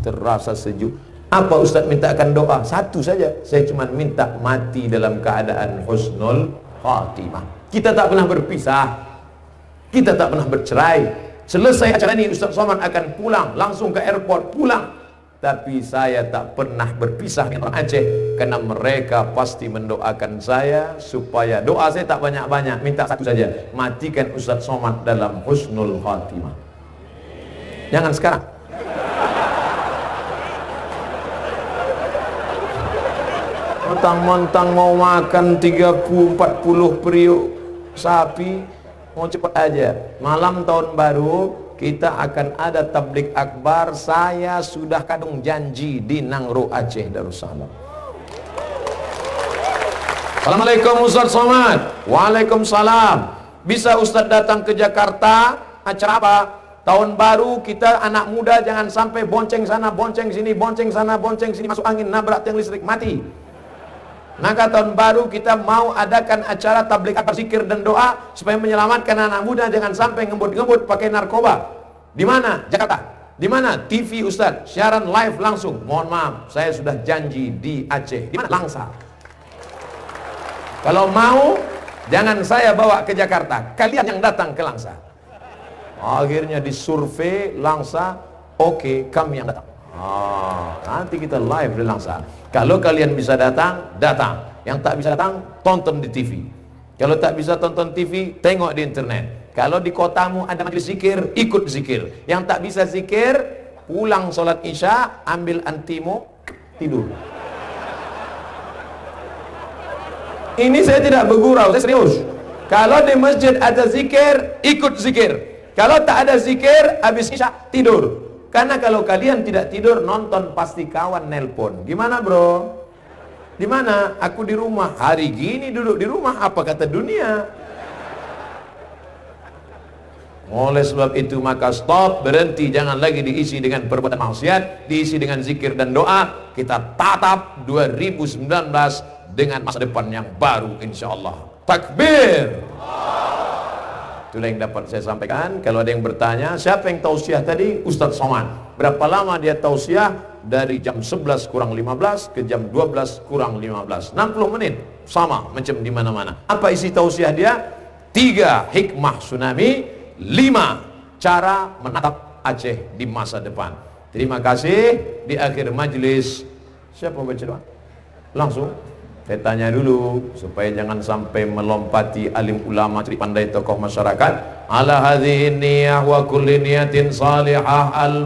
terasa sejuk. Apa Ustaz mintakan doa? Satu saja, saya cuma minta mati dalam keadaan husnul khatimah. Kita tak pernah berpisah, kita tak pernah bercerai. Selesai acara ini Ustaz Somad akan pulang, langsung ke airport pulang. Tapi saya tak pernah berpisah dengan orang Aceh, karena mereka pasti mendoakan saya supaya doa saya tak banyak-banyak, minta satu saja, matikan Ustaz Somad dalam husnul khatimah. Jangan sekarang. Mentang-mentang mau makan 30-40 periuk sapi, mau cepat aja. Malam tahun baru kita akan ada tablik akbar. Saya sudah kadung janji di Nangro Aceh Darussalam. Assalamualaikum Ustaz Somad. Waalaikumsalam. Bisa Ustaz datang ke Jakarta? Acara apa? Tahun baru kita anak muda jangan sampai bonceng sana, bonceng sini, bonceng sana, bonceng sini, masuk angin, nabrak tiang listrik, mati. Maka tahun baru kita mau adakan acara tablik akbar, zikir dan doa supaya menyelamatkan anak muda jangan sampai ngebut-ngebut pakai narkoba. Di mana? Jakarta. Di mana? TV Ustaz, siaran live langsung. Mohon maaf, saya sudah janji di Aceh. Di mana? Langsa. Kalau mau jangan saya bawa ke Jakarta, kalian yang datang ke Langsa. Akhirnya disurvei Langsa, oke, kami yang datang. Nanti kita live di Langsa. Kalau kalian bisa datang, datang. Yang tak bisa datang, tonton di TV. Kalau tak bisa tonton TV, tengok di internet. Kalau di kotamu ada majelis zikir, ikut zikir. Yang tak bisa zikir, pulang sholat isya, ambil antimu, tidur. Ini saya tidak bergurau, saya serius. Kalau di masjid ada zikir, ikut zikir. Kalau tak ada zikir, habis isya, tidur. Karena kalau kalian tidak tidur, nonton pasti kawan nelpon. Gimana bro? Di mana? Aku di rumah. Hari gini duduk di rumah, apa kata dunia? Oleh sebab itu maka stop, berhenti, jangan lagi diisi dengan perbuatan maksiat, diisi dengan zikir dan doa. Kita tatap 2019 dengan masa depan yang baru insyaallah. Takbir. Itulah yang dapat saya sampaikan. Kalau ada yang bertanya, siapa yang tausiah tadi? Ustaz Somad. Berapa lama dia tausiah? Dari jam 11 kurang 15 ke jam 12 kurang 15. 60 menit. Sama macam di mana-mana. Apa isi tausiah dia? 3 hikmah tsunami, 5 cara menatap Aceh di masa depan. Terima kasih. Di akhir majlis, siapa baca doa? Langsung saya tanya dulu supaya jangan sampai melompati alim ulama, ciri pandai tokoh masyarakat. Ala hadhihi niyah wa kulli niyatin salihah al